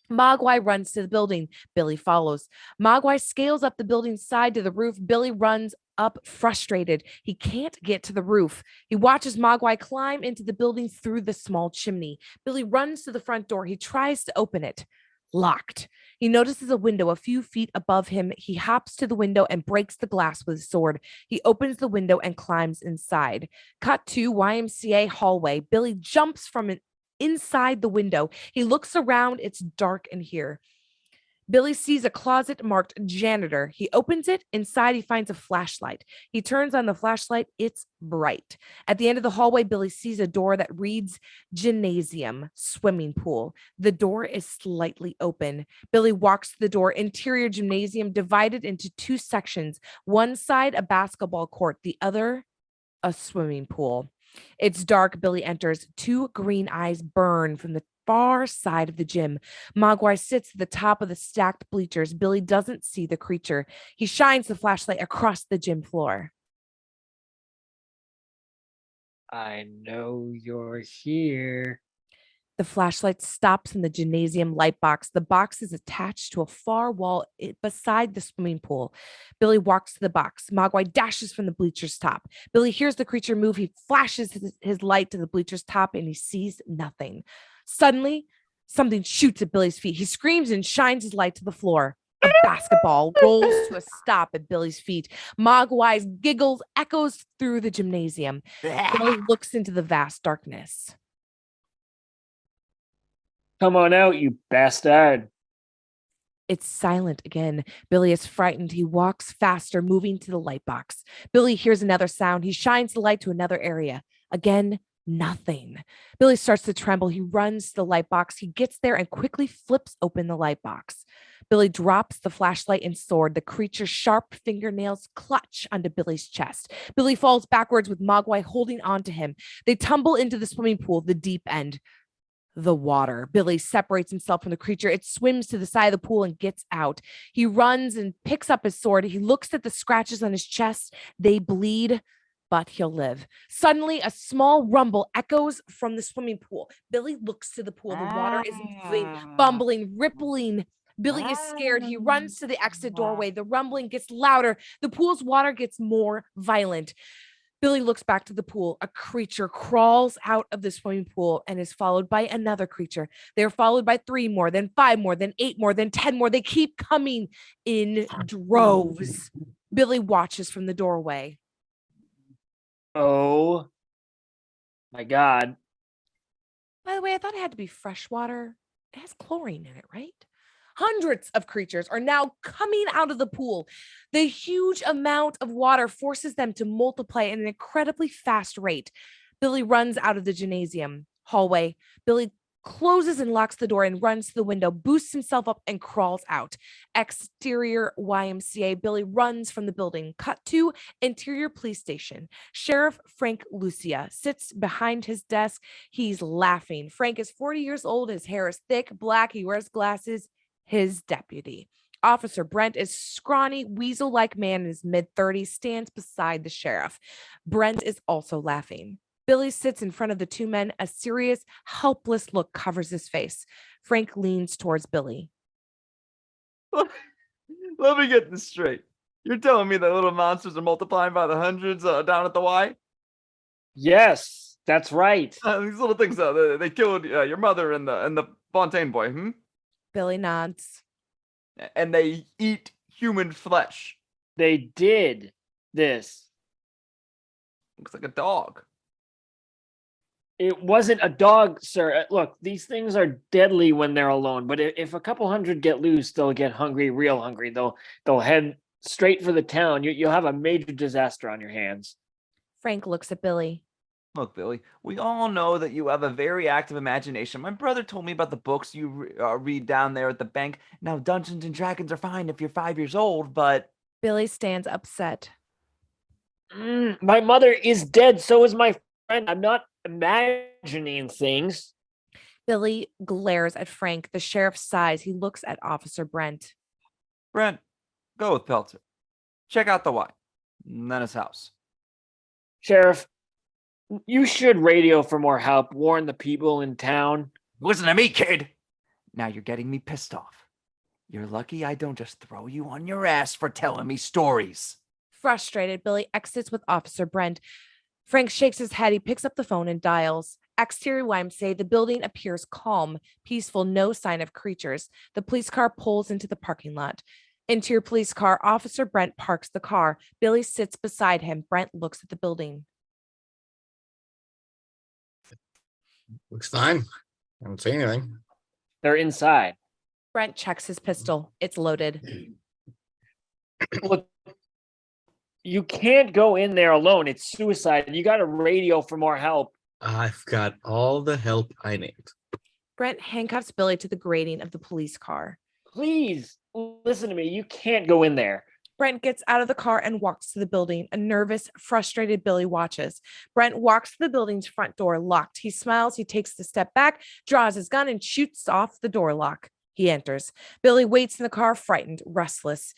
Mogwai runs to the building. Billy follows. Mogwai scales up the building's side to the roof. Billy runs up frustrated. He can't get to the roof. He watches Mogwai climb into the building through the small chimney. Billy runs to the front door. He tries to open it. Locked. He notices a window a few feet above him. He hops to the window and breaks the glass with his sword. He opens the window and climbs inside. Cut to YMCA hallway. Billy jumps from inside the window. He looks around. It's dark in here. Billy sees a closet marked janitor. He opens it. Inside, he finds a flashlight. He turns on the flashlight. It's bright. At the end of the hallway, Billy sees a door that reads gymnasium, swimming pool. The door is slightly open. Billy walks to the door. Interior gymnasium divided into two sections. One side, a basketball court. The other, a swimming pool. It's dark. Billy enters. Two green eyes burn from the far side of the gym. Mogwai sits at the top of the stacked bleachers. Billy doesn't see the creature. He shines the flashlight across the gym floor. I know you're here. The flashlight stops in the gymnasium light box. The box is attached to a far wall beside the swimming pool. Billy walks to the box. Mogwai dashes from the bleacher's top. Billy hears the creature move. He flashes his light to the bleacher's top and he sees nothing. Suddenly, something shoots at Billy's feet. He screams and shines his light to the floor. A basketball rolls to a stop at Billy's feet. Mogwai's giggles echoes through the gymnasium. Billy looks into the vast darkness. Come on out, you bastard. It's silent again. Billy is frightened. He walks faster, moving to the light box. Billy hears another sound. He shines the light to another area. Again, nothing. Billy starts to tremble. He runs to the light box. He gets there and quickly flips open the light box. Billy drops the flashlight and sword. The creature's sharp fingernails clutch onto Billy's chest. Billy falls backwards with Mogwai holding onto him. They tumble into the swimming pool, the deep end. The water. Billy separates himself from the creature. It swims to the side of the pool and gets out. He runs and picks up his sword. He looks at the scratches on his chest. They bleed, but he'll live. Suddenly, a small rumble echoes from the swimming pool. Billy looks to the pool. The water is moving, bumbling, rippling. Billy is scared. He runs to the exit doorway. The rumbling gets louder. The pool's water gets more violent. Billy looks back to the pool. A creature crawls out of the swimming pool and is followed by another creature. They're followed by 3 more, then 5 more, then 8 more, then 10 more. They keep coming in droves. Billy watches from the doorway. Oh my God. By the way, I thought it had to be fresh water. It has chlorine in it, right? Hundreds of creatures are now coming out of the pool. The huge amount of water forces them to multiply at an incredibly fast rate. Billy runs out of the gymnasium hallway. Billy closes and locks the door and runs to the window, boosts himself up and crawls out. Exterior YMCA. Billy runs from the building. Cut to interior police station. Sheriff Frank Lucia sits behind his desk. He's laughing. Frank is 40 years old. His hair is thick, black. He wears glasses. His deputy. Officer Brent is scrawny, weasel-like man in his mid-30s, stands beside the sheriff. Brent is also laughing. Billy sits in front of the two men. A serious, helpless look covers his face. Frank leans towards Billy. Let me get this straight. You're telling me that little monsters are multiplying by the hundreds down at the Y? Yes, that's right. These little things, they killed your mother and the Fontaine boy, hmm? Billy nods. And they eat human flesh. They did this. Looks like a dog. It wasn't a dog, sir. Look, these things are deadly when they're alone, but if a couple hundred get loose, they'll get hungry, real hungry. They'll head straight for the town. You'll have a major disaster on your hands. Frank looks at Billy. Look, Billy, we all know that you have a very active imagination. My brother told me about the books you read down there at the bank. Now, Dungeons and Dragons are fine if you're 5 years old, but... Billy stands upset. My mother is dead. So is my friend. I'm not imagining things. Billy glares at Frank. The sheriff sighs. He looks at Officer Brent. Brent, go with Pelter. Check out the Y. And then his house. Sheriff, you should radio for more help. Warn the people in town. Listen to me, kid. Now you're getting me pissed off. You're lucky I don't just throw you on your ass for telling me stories. Frustrated, Billy exits with Officer Brent. Frank shakes his head. He picks up the phone and dials. Exterior YMCA. The building appears calm, peaceful, no sign of creatures. The police car pulls into the parking lot. Interior police car. Officer Brent parks the car. Billy sits beside him. Brent looks at the building. Looks fine. I haven't seen anything. They're inside. Brent checks his pistol. It's loaded. Look, you can't go in there alone. It's suicide. You got to radio for more help. I've got all the help I need. Brent handcuffs Billy to the grating of the police car. Please listen to me. You can't go in there. Brent gets out of the car and walks to the building. A nervous, frustrated Billy watches. Brent walks to the building's front door, locked. He smiles. He takes a step back, draws his gun, and shoots off the door lock. He enters. Billy waits in the car, frightened, restless.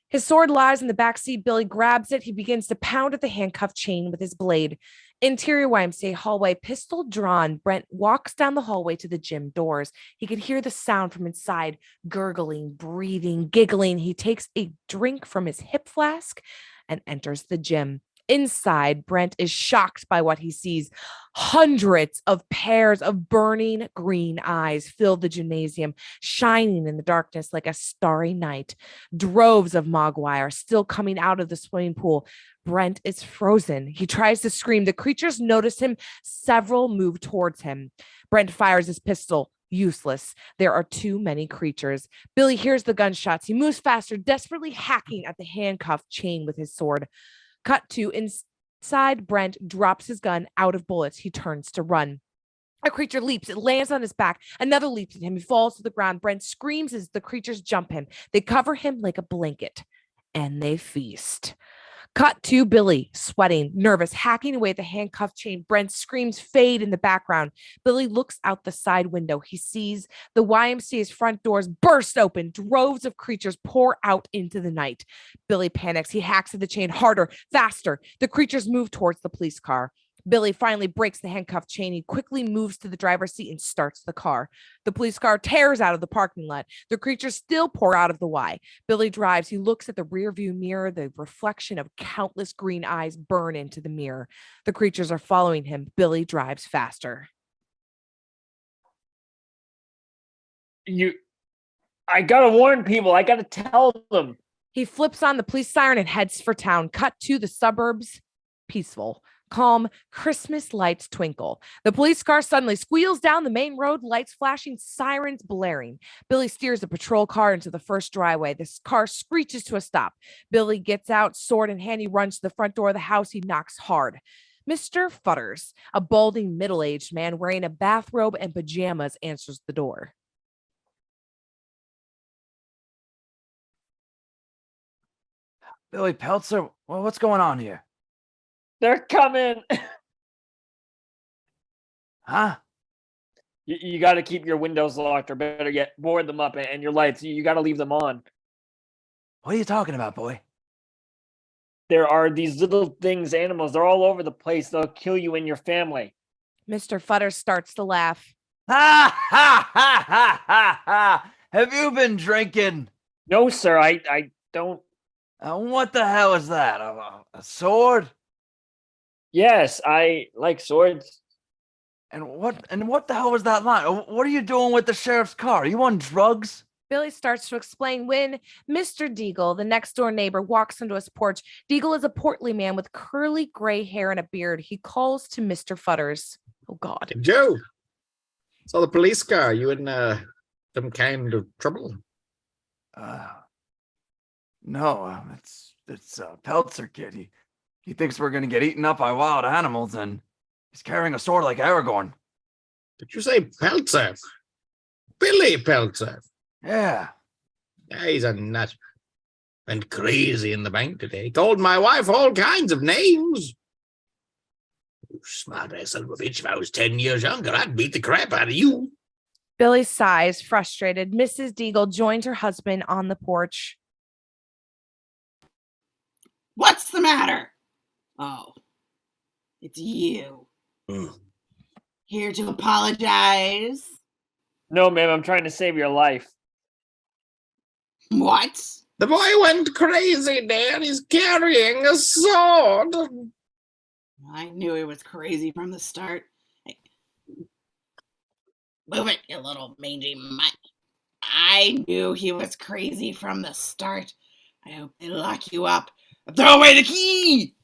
His sword lies in the back seat. Billy grabs it. He begins to pound at the handcuff chain with his blade. Interior YMCA hallway, pistol drawn. Brent walks down the hallway to the gym doors. He could hear the sound from inside, gurgling, breathing, giggling. He takes a drink from his hip flask and enters the gym. Inside, Brent is shocked by what he sees. Hundreds of pairs of burning green eyes fill the gymnasium, shining in the darkness like a starry night. Droves of mogwai are still coming out of the swimming pool. Brent is frozen. He tries to scream. The creatures notice him. Several move towards him. Brent fires his pistol. Useless. There are too many creatures. Billy hears the gunshots. He moves faster, desperately hacking at the handcuff chain with his sword. Cut to inside. Brent drops his gun out of bullets. He turns to run. A creature leaps. It lands on his back. Another leaps at him. He falls to the ground. Brent screams as the creatures jump him. They cover him like a blanket, and they feast. Cut to Billy, sweating, nervous, hacking away at the handcuff chain. Brent's screams fade in the background. Billy looks out the side window. He sees the YMCA's front doors burst open. Droves of creatures pour out into the night. Billy panics. He hacks at the chain harder, faster. The creatures move towards the police car. Billy finally breaks the handcuff chain. He quickly moves to the driver's seat and starts the car. The police car tears out of the parking lot. The creatures still pour out of the Y. Billy drives. He looks at the rearview mirror. The reflection of countless green eyes burn into the mirror. The creatures are following him. Billy drives faster. I gotta warn people. I gotta tell them. He flips on the police siren and heads for town. Cut to the suburbs. Peaceful. Calm, Christmas lights twinkle. The police car suddenly squeals down the main road, lights flashing, sirens blaring. Billy steers the patrol car into the first driveway. This car screeches to a stop. Billy gets out, sword in hand. He runs to the front door of the house. He knocks hard. Mr. Futters, a balding middle-aged man wearing a bathrobe and pajamas, answers the door. Billy Peltzer, what's going on here? They're coming. Huh? You got to keep your windows locked, or better yet, board them up, and your lights. You got to leave them on. What are you talking about, boy? There are these little things, animals. They're all over the place. They'll kill you and your family. Mr. Futters starts to laugh. Ha ha ha ha ha ha! Have you been drinking? No, sir. I don't. What the hell is that? A sword? Yes, I like swords. And what the hell was that line? What are you doing with the sheriff's car? Are you on drugs? Billy starts to explain when Mr. Deagle, the next door neighbor, walks onto his porch. Deagle is a portly man with curly gray hair and a beard. He calls to Mr. Futters. Oh, God. Joe, saw the police car. You in some kind of trouble? No, it's Peltzer kid. He thinks we're gonna get eaten up by wild animals, and he's carrying a sword like Aragorn. Did you say Peltzer? Billy Peltzer. Yeah. Yeah, he's a nut. Went crazy in the bank today. Called my wife all kinds of names. You smart ass son of a bitch. If I was 10 years younger, I'd beat the crap out of you. Billy sighs, frustrated. Mrs. Deagle joins her husband on the porch. What's the matter? Oh, it's you. Here to apologize? No, ma'am. I'm trying to save your life. What? The boy went crazy, Dad. He's carrying a sword. I knew he was crazy from the start. Hey, move it, you little mangy mutt. I knew he was crazy from the start. I hope they lock you up. Throw away the key!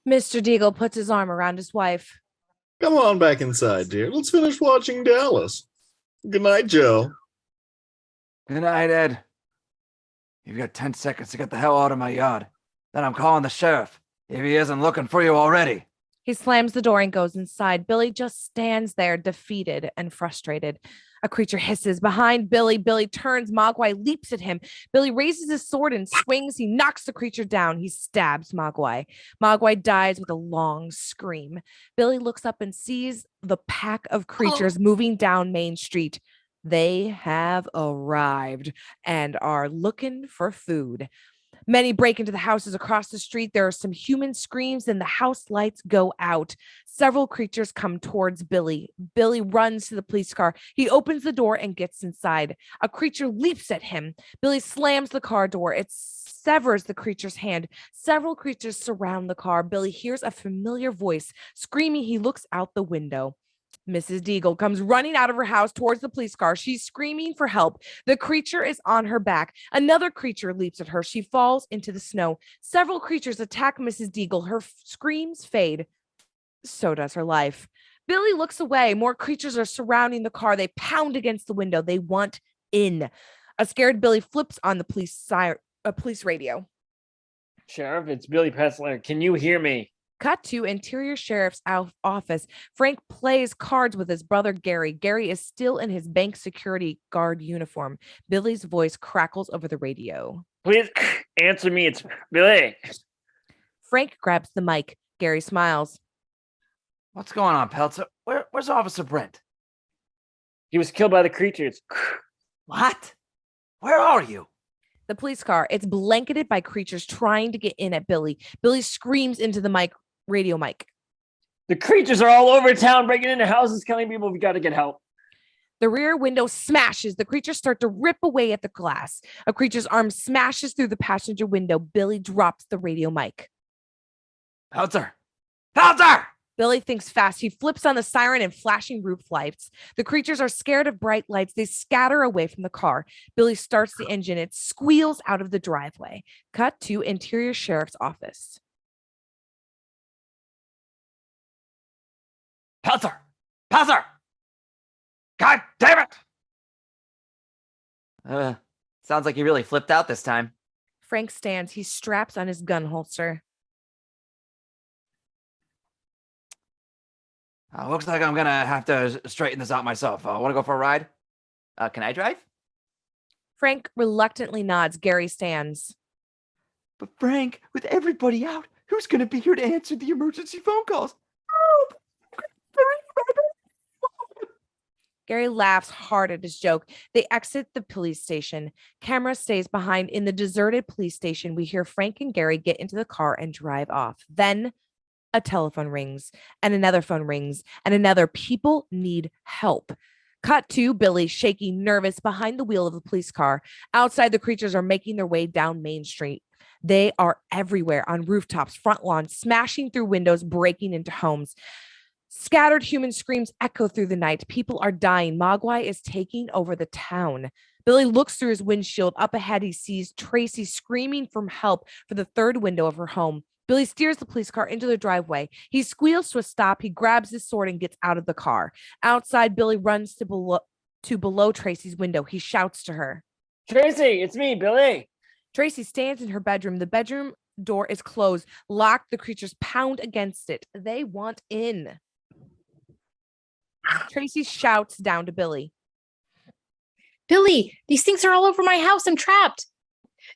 Mr. Deagle puts his arm around his wife. Come on back inside, dear. Let's finish watching Dallas. Good night, Joe. Good night, Ed. You've got 10 seconds to get the hell out of my yard. Then I'm calling the sheriff, if he isn't looking for you already. He slams the door and goes inside. Billy just stands there, defeated and frustrated. A creature hisses behind Billy. Billy turns. Mogwai leaps at him. Billy raises his sword and swings. He knocks the creature down. He stabs Mogwai. Mogwai dies with a long scream. Billy looks up and sees the pack of creatures moving down Main Street. They have arrived and are looking for food. Many break into the houses across the street. There are some human screams, and the house lights go out. Several creatures come towards Billy. Billy runs to the police car. He opens the door and gets inside. A creature leaps at him. Billy slams the car door. It severs the creature's hand. Several creatures surround the car. Billy hears a familiar voice screaming. He looks out the window. Mrs. Deagle comes running out of her house towards the police car. She's screaming for help. The creature is on her back. Another creature leaps at her. She falls into the snow. Several creatures attack Mrs. Deagle. Her screams fade. So does her life. Billy looks away. More creatures are surrounding the car. They pound against the window. They want in. A scared Billy flips on the police radio. Sheriff, it's Billy Petzler. Can you hear me? Cut to Interior Sheriff's office. Frank plays cards with his brother Gary. Gary is still in his bank security guard uniform. Billy's voice crackles over the radio. Please answer me. It's Billy. Frank grabs the mic. Gary smiles. What's going on, Peltzer? Where's Officer Brent? He was killed by the creatures. What? Where are you? The police car. It's blanketed by creatures trying to get in at Billy. Billy screams into the radio mic. The creatures are all over town, breaking into houses, killing people. We got to get help. The rear window smashes. The creatures start to rip away at the glass. A creature's arm smashes through the passenger window. Billy drops the radio mic. Peltzer! Peltzer! Billy thinks fast. He flips on the siren and flashing roof lights. The creatures are scared of bright lights. They scatter away from the car. Billy starts the engine. It squeals out of the driveway. Cut to Interior Sheriff's office. Peltzer! Peltzer! God damn it! Sounds like you really flipped out this time. Frank stands. He straps on his gun holster. Looks like I'm gonna have to straighten this out myself. Want to go for a ride? Can I drive? Frank reluctantly nods. Gary stands. But Frank, with everybody out, who's gonna be here to answer the emergency phone calls? Gary laughs hard at his joke. They exit the police station. Camera stays behind. In the deserted police station, we hear Frank and Gary get into the car and drive off. Then a telephone rings, and another phone rings, and another. People need help. Cut to Billy, shaking, nervous, behind the wheel of the police car. Outside, the creatures are making their way down Main Street. They are everywhere, on rooftops, front lawns, smashing through windows, breaking into homes. Scattered human screams echo through the night. People are dying. Mogwai is taking over the town. Billy looks through his windshield. Up ahead, he sees Tracy screaming for help for the third window of her home. Billy steers the police car into the driveway. He squeals to a stop. He grabs his sword and gets out of the car. Outside, Billy runs to below Tracy's window. He shouts to her. Tracy, it's me, Billy. Tracy stands in her bedroom. The bedroom door is closed. Locked. The creatures pound against it. They want in. Tracy shouts down to Billy. Billy, these things are all over my house. I'm trapped.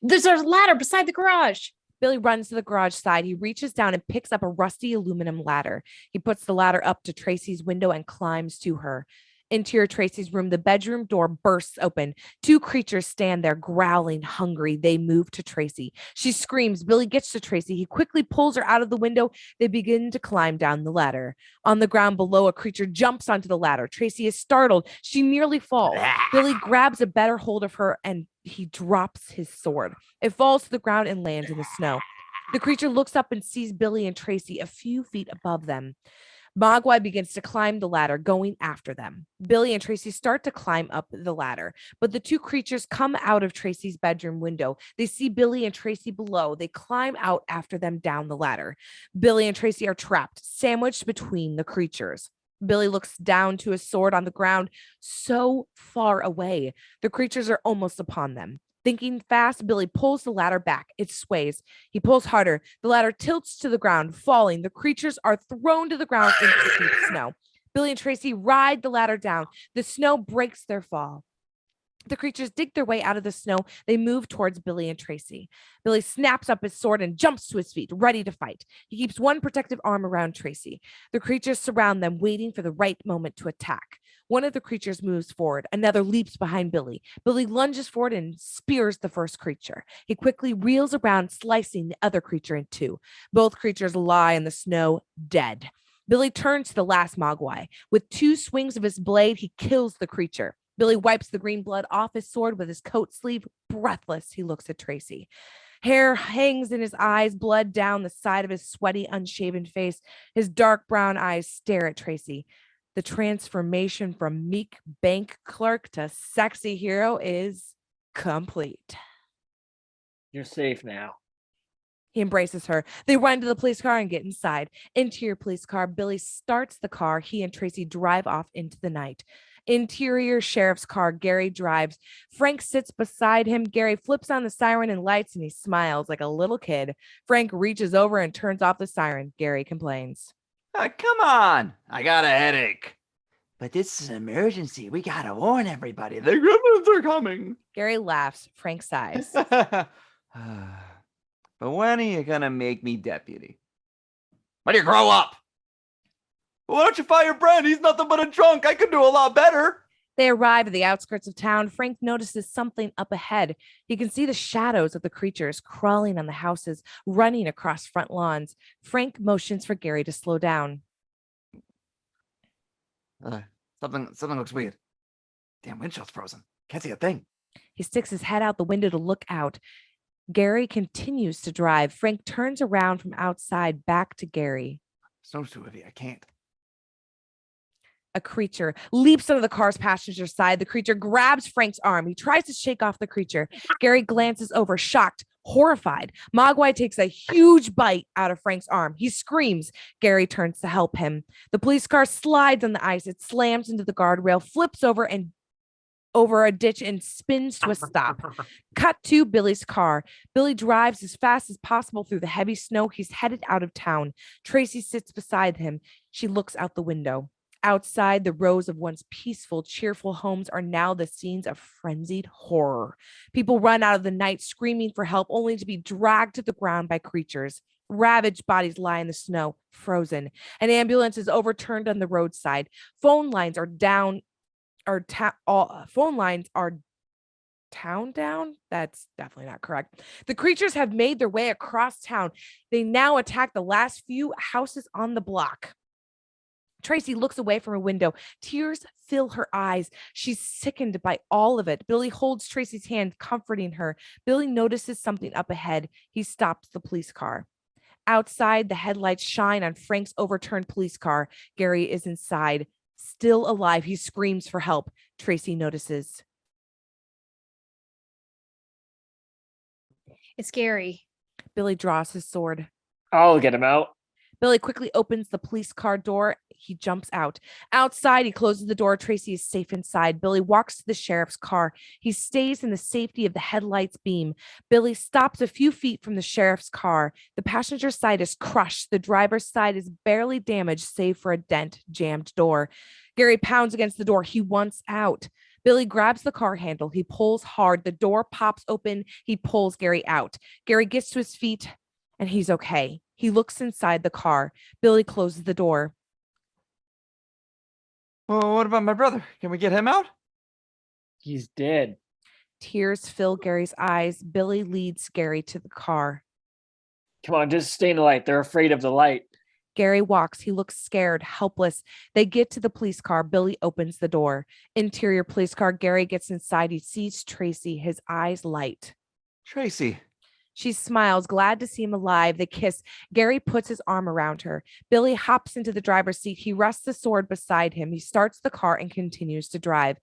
There's a ladder beside the garage. Billy runs to the garage side. He reaches down and picks up a rusty aluminum ladder. He puts the ladder up to Tracy's window and climbs to her. Interior Tracy's room, the bedroom door bursts open. Two creatures stand there, growling, hungry. They move to Tracy. She screams. Billy gets to Tracy. He quickly pulls her out of the window. They begin to climb down the ladder. On the ground below, a creature jumps onto the ladder. Tracy is startled. She nearly falls. Billy grabs a better hold of her and he drops his sword. It falls to the ground and lands in the snow. The creature looks up and sees Billy and Tracy a few feet above them. Mogwai begins to climb the ladder, going after them. Billy and Tracy start to climb up the ladder, but the two creatures come out of Tracy's bedroom window. They see Billy and Tracy below. They climb out after them down the ladder. Billy and Tracy are trapped, sandwiched between the creatures. Billy looks down to his sword on the ground, so far away. The creatures are almost upon them. Thinking fast, Billy pulls the ladder back. It sways. He pulls harder. The ladder tilts to the ground, falling. The creatures are thrown to the ground into the deep snow. Billy and Tracy ride the ladder down. The snow breaks their fall. The creatures dig their way out of the snow. They move towards Billy and Tracy. Billy snaps up his sword and jumps to his feet, ready to fight. He keeps one protective arm around Tracy. The creatures surround them, waiting for the right moment to attack. One of the creatures moves forward. Another leaps behind Billy. Billy lunges forward and spears the first creature. He quickly reels around, slicing the other creature in two. Both creatures lie in the snow, dead. Billy turns to the last Mogwai. With two swings of his blade, he kills the creature. Billy wipes the green blood off his sword with his coat sleeve. Breathless, he looks at Tracy. Hair hangs in his eyes, blood down the side of his sweaty, unshaven face. His dark brown eyes stare at Tracy. The transformation from meek bank clerk to sexy hero is complete. You're safe now. He embraces her. They run to the police car and get inside. Interior police car. Billy starts the car. He and Tracy drive off into the night. Interior sheriff's car. Gary drives. Frank sits beside him. Gary flips on the siren and lights and he smiles like a little kid. Frank reaches over and turns off the siren. Gary complains. Come on. I got a headache. But this is an emergency. We gotta warn everybody. The gremlins are coming. Gary laughs. Frank sighs. But when are you gonna make me deputy? When you grow up? Why don't you fire Brent? He's nothing but a drunk. I could do a lot better. They arrive at the outskirts of town. Frank notices something up ahead. He can see the shadows of the creatures crawling on the houses, running across front lawns. Frank motions for Gary to slow down. Something looks weird. Damn, windshield's frozen. Can't see a thing. He sticks his head out the window to look out. Gary continues to drive. Frank turns around from outside back to Gary. So heavy, I can't. A creature leaps onto the car's passenger side. The creature grabs Frank's arm. He tries to shake off the creature. Gary glances over, shocked, horrified. Mogwai takes a huge bite out of Frank's arm. He screams. Gary turns to help him. The police car slides on the ice. It slams into the guardrail, flips over over a ditch and spins to a stop. Cut to Billy's car. Billy drives as fast as possible through the heavy snow. He's headed out of town. Tracy sits beside him. She looks out the window. Outside, the rows of once peaceful, cheerful homes are now the scenes of frenzied horror. People run out of the night screaming for help, only to be dragged to the ground by creatures. Ravaged bodies lie in the snow, frozen. An ambulance is overturned on the roadside. Phone lines are down. Phone lines are town down. That's definitely not correct. The creatures have made their way across town. They now attack the last few houses on the block. Tracy looks away from her window. Tears fill her eyes. She's sickened by all of it. Billy holds Tracy's hand, comforting her. Billy notices something up ahead. He stops the police car. Outside, the headlights shine on Frank's overturned police car. Gary is inside, still alive. He screams for help. Tracy notices. It's Gary. Billy draws his sword. I'll get him out. Billy quickly opens the police car door. He jumps out. Outside, he closes the door. Tracy is safe inside. Billy walks to the sheriff's car. He stays in the safety of the headlight's beam. Billy stops a few feet from the sheriff's car. The passenger side is crushed. The driver's side is barely damaged, save for a dent, jammed door. Gary pounds against the door. He wants out. Billy grabs the car handle. He pulls hard. The door pops open. He pulls Gary out. Gary gets to his feet, and he's okay. He looks inside the car. Billy closes the door. Well, what about my brother? Can we get him out? He's dead. Tears fill Gary's eyes. Billy leads Gary to the car. Come on, just stay in the light. They're afraid of the light. Gary walks. He looks scared, helpless. They get to the police car. Billy opens the door. Interior police car. Gary gets inside. He sees Tracy. His eyes light. Tracy. She smiles, glad to see him alive. They kiss. Gary puts his arm around her. Billy hops into the driver's seat. He rests the sword beside him. He starts the car and continues to drive.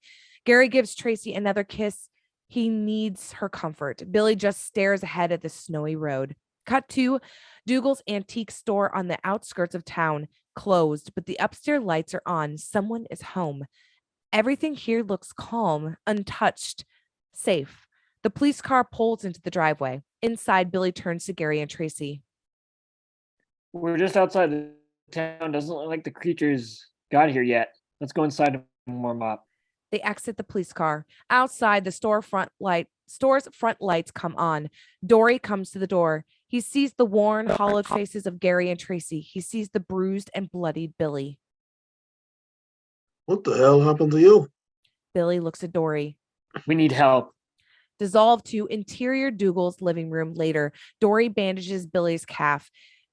Gary gives Tracy another kiss. He needs her comfort. Billy just stares ahead at the snowy road. Cut to Dougal's antique store on the outskirts of town, closed, but the upstairs lights are on. Someone is home. Everything here looks calm, untouched, safe. The police car pulls into the driveway. Inside, Billy turns to Gary and Tracy. We're just outside the town. Doesn't look like the creatures got here yet. Let's go inside and warm up. They exit the police car. Outside, the store's front lights come on. Dory comes to the door. He sees the worn, hollowed faces of Gary and Tracy. He sees the bruised and bloodied Billy. What the hell happened to you? Billy looks at Dory. We need help. Dissolve to interior Dougal's living room later. Dory bandages Billy's calf.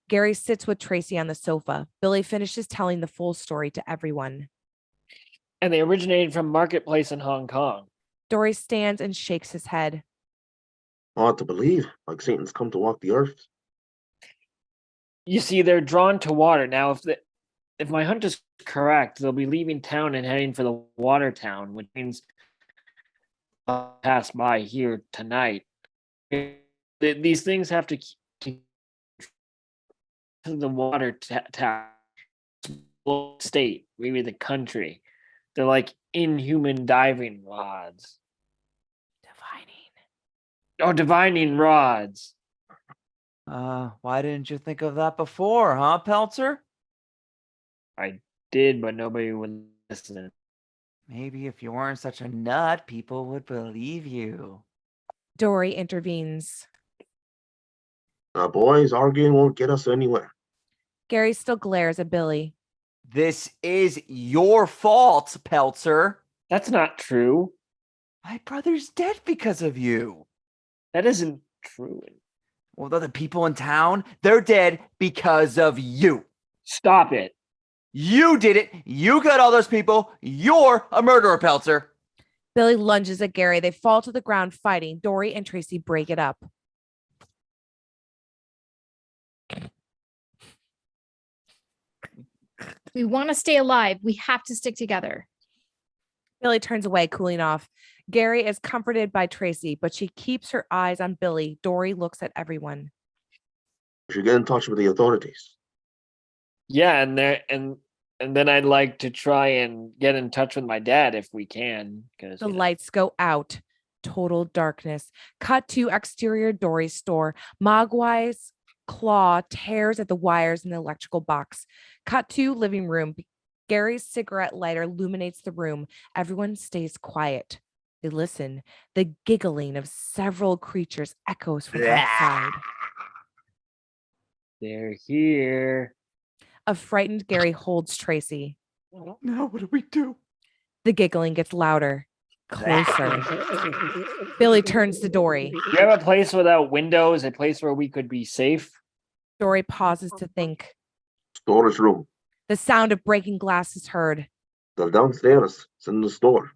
Gary sits with Tracy on the sofa. Billy finishes telling the full story to everyone. And they originated from Marketplace in Hong Kong. Dory stands and shakes his head. Hard to believe, like Satan's come to walk the earth. You see, they're drawn to water. Now, if my hunt is correct, they'll be leaving town and heading for the water town, which means I'll pass by here tonight. These things have to keep to the water town state, maybe the country. They're like inhuman diving rods. Divining rods. Why didn't you think of that before, huh, Peltzer? I did, but nobody would listen. Maybe if you weren't such a nut, people would believe you. Dory intervenes. Boys, arguing won't get us anywhere. Gary still glares at Billy. This is your fault, Peltzer. That's not true. My brother's dead because of you. That isn't true. Well, the other people in town, they're dead because of you. Stop it. You did it. You got all those people. You're a murderer, Peltzer. Billy lunges at Gary. They fall to the ground fighting. Dory and Tracy break it up. We want to stay alive. We have to stick together. Billy turns away, cooling off. Gary is comforted by Tracy, but she keeps her eyes on Billy. Dory looks at everyone. We should get in touch with the authorities. Yeah, and And then I'd like to try and get in touch with my dad if we can. Because The lights go out. Total darkness. Cut to exterior Dory's store. Mogwai's claw tears at the wires in the electrical box. Cut to living room. Gary's cigarette lighter illuminates the room. Everyone stays quiet. They listen. The giggling of several creatures echoes from outside. they're here. A frightened Gary holds Tracy. Now what do we do? The giggling gets louder, closer. Billy turns to Dory. Do you have a place without windows? A place where we could be safe? Dory pauses to think. Storage room. The sound of breaking glass is heard. They're downstairs. It's in the store.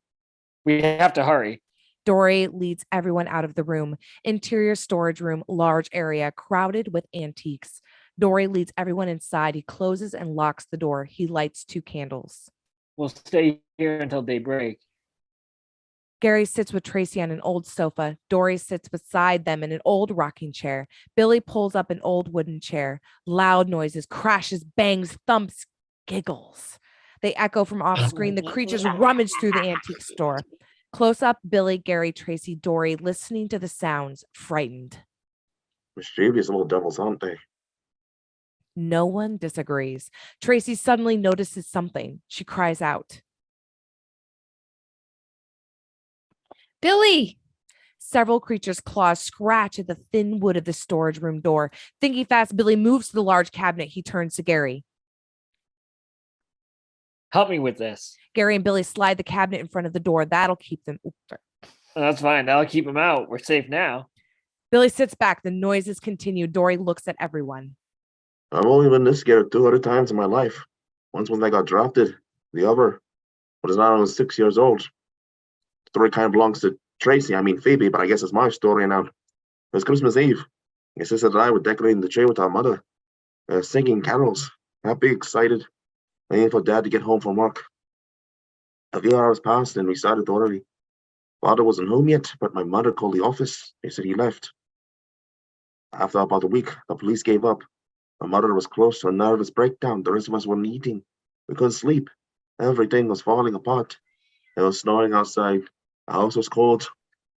We have to hurry. Dory leads everyone out of the room. Interior storage room, large area, crowded with antiques. Dory leads everyone inside. He closes and locks the door. He lights 2 candles. We'll stay here until daybreak. Gary sits with Tracy on an old sofa. Dory sits beside them in an old rocking chair. Billy pulls up an old wooden chair. Loud noises, crashes, bangs, thumps, giggles. They echo from off screen. The creatures rummage through the antique store. Close up, Billy, Gary, Tracy, Dory, listening to the sounds, frightened. Mischievous little devils, aren't they? No one disagrees. Tracy suddenly notices something. She cries out. Billy! Several creatures' claws scratch at the thin wood of the storage room door. Thinking fast, Billy moves to the large cabinet. He turns to Gary. Help me with this. Gary and Billy slide the cabinet in front of the door. That'll keep them. Oops, sorry. That's fine. That'll keep them out. We're safe now. Billy sits back. The noises continue. Dory looks at everyone. I've only been this scared 2 other times in my life. Once when I got drafted, the other was when I was 6 years old. The story kind of belongs to Tracy, I mean Phoebe, but I guess it's my story now. It was Christmas Eve. My sister and I were decorating the tree with our mother, singing carols, happy, excited, waiting for Dad to get home from work. A few hours passed and we started early. Father wasn't home yet, but my mother called the office. They said he left. After about a week, the police gave up. My mother was close to a nervous breakdown. The rest of us weren't eating. We couldn't sleep. Everything was falling apart. It was snowing outside. The house was cold.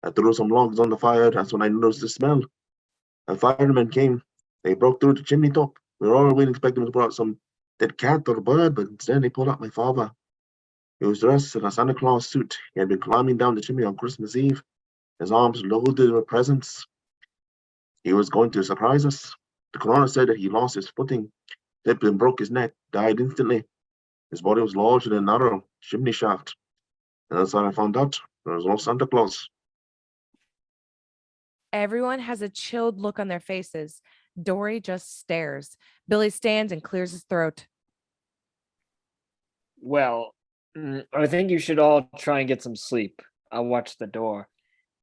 I threw some logs on the fire. That's when I noticed the smell. The firemen came. They broke through the chimney top. We were all really expecting to pull out some dead cat or bird, but instead they pulled out my father. He was dressed in a Santa Claus suit. He had been climbing down the chimney on Christmas Eve, his arms loaded with presents. He was going to surprise us. The coroner said that he lost his footing, slipped and broke his neck, died instantly. His body was lodged in a narrow chimney shaft. And that's how I found out there was no Santa Claus. Everyone has a chilled look on their faces. Dory just stares. Billy stands and clears his throat. Well, I think you should all try and get some sleep. I'll watch the door.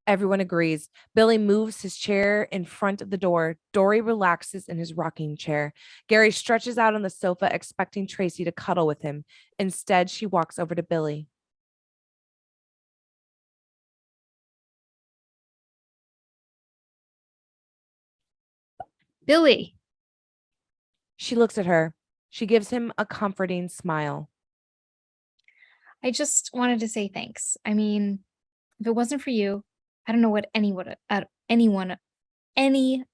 Everyone agrees. Billy moves his chair in front of the door. Dory relaxes in his rocking chair. Gary stretches out on the sofa, expecting Tracy to cuddle with him. Instead, she walks over to Billy. Billy! She looks at her. She gives him a comforting smile. I just wanted to say thanks. I mean, if it wasn't for you, I don't know what any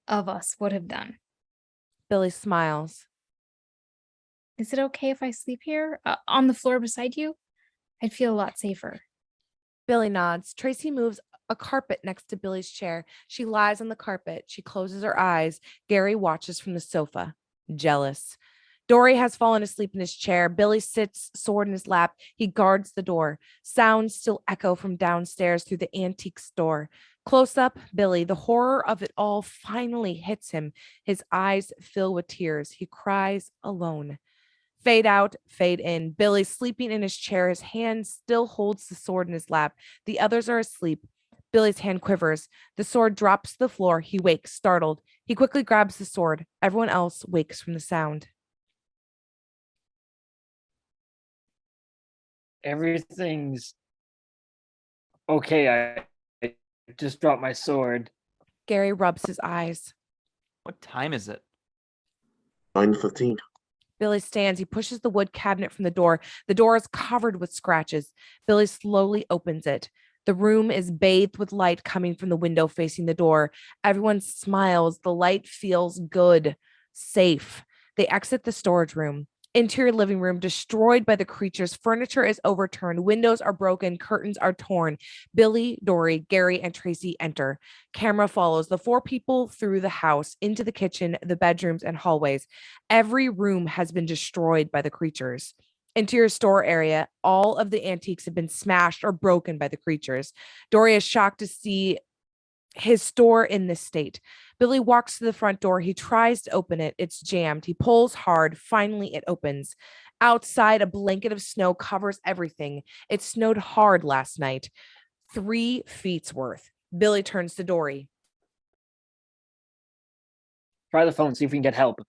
of us would have done. Billy smiles. Is it okay if I sleep here on the floor beside you? I'd feel a lot safer. Billy nods. Tracy moves a carpet next to Billy's chair. She lies on the carpet. She closes her eyes. Gary watches from the sofa, jealous. Dory has fallen asleep in his chair. Billy sits, sword in his lap. He guards the door. Sounds still echo from downstairs through the antique store. Close up, Billy. The horror of it all finally hits him. His eyes fill with tears. He cries alone. Fade out, fade in. Billy sleeping in his chair. His hand still holds the sword in his lap. The others are asleep. Billy's hand quivers. The sword drops to the floor. He wakes, startled. He quickly grabs the sword. Everyone else wakes from the sound. Everything's okay. I just dropped my sword. Gary rubs his eyes. What time is it? 9:15. Billy stands. He pushes the wood cabinet from the door. The door is covered with scratches. Billy slowly opens it. The room is bathed with light coming from the window facing the door. Everyone smiles. The light feels good, safe. They exit the storage room. Interior living room destroyed by the creatures. Furniture is overturned. Windows are broken. Curtains are torn. Billy, Dory, Gary, and Tracy enter. Camera follows the four people through the house, into the kitchen, the bedrooms, and hallways. Every room has been destroyed by the creatures. Interior store area, all of the antiques have been smashed or broken by the creatures. Dory is shocked to see his store in this state. Billy walks to the front door. He tries to open it. It's jammed. He pulls hard. Finally, it opens. Outside, a blanket of snow covers everything. It snowed hard last night. 3 feet's worth. Billy turns to Dory. Try the phone, see if we can get help.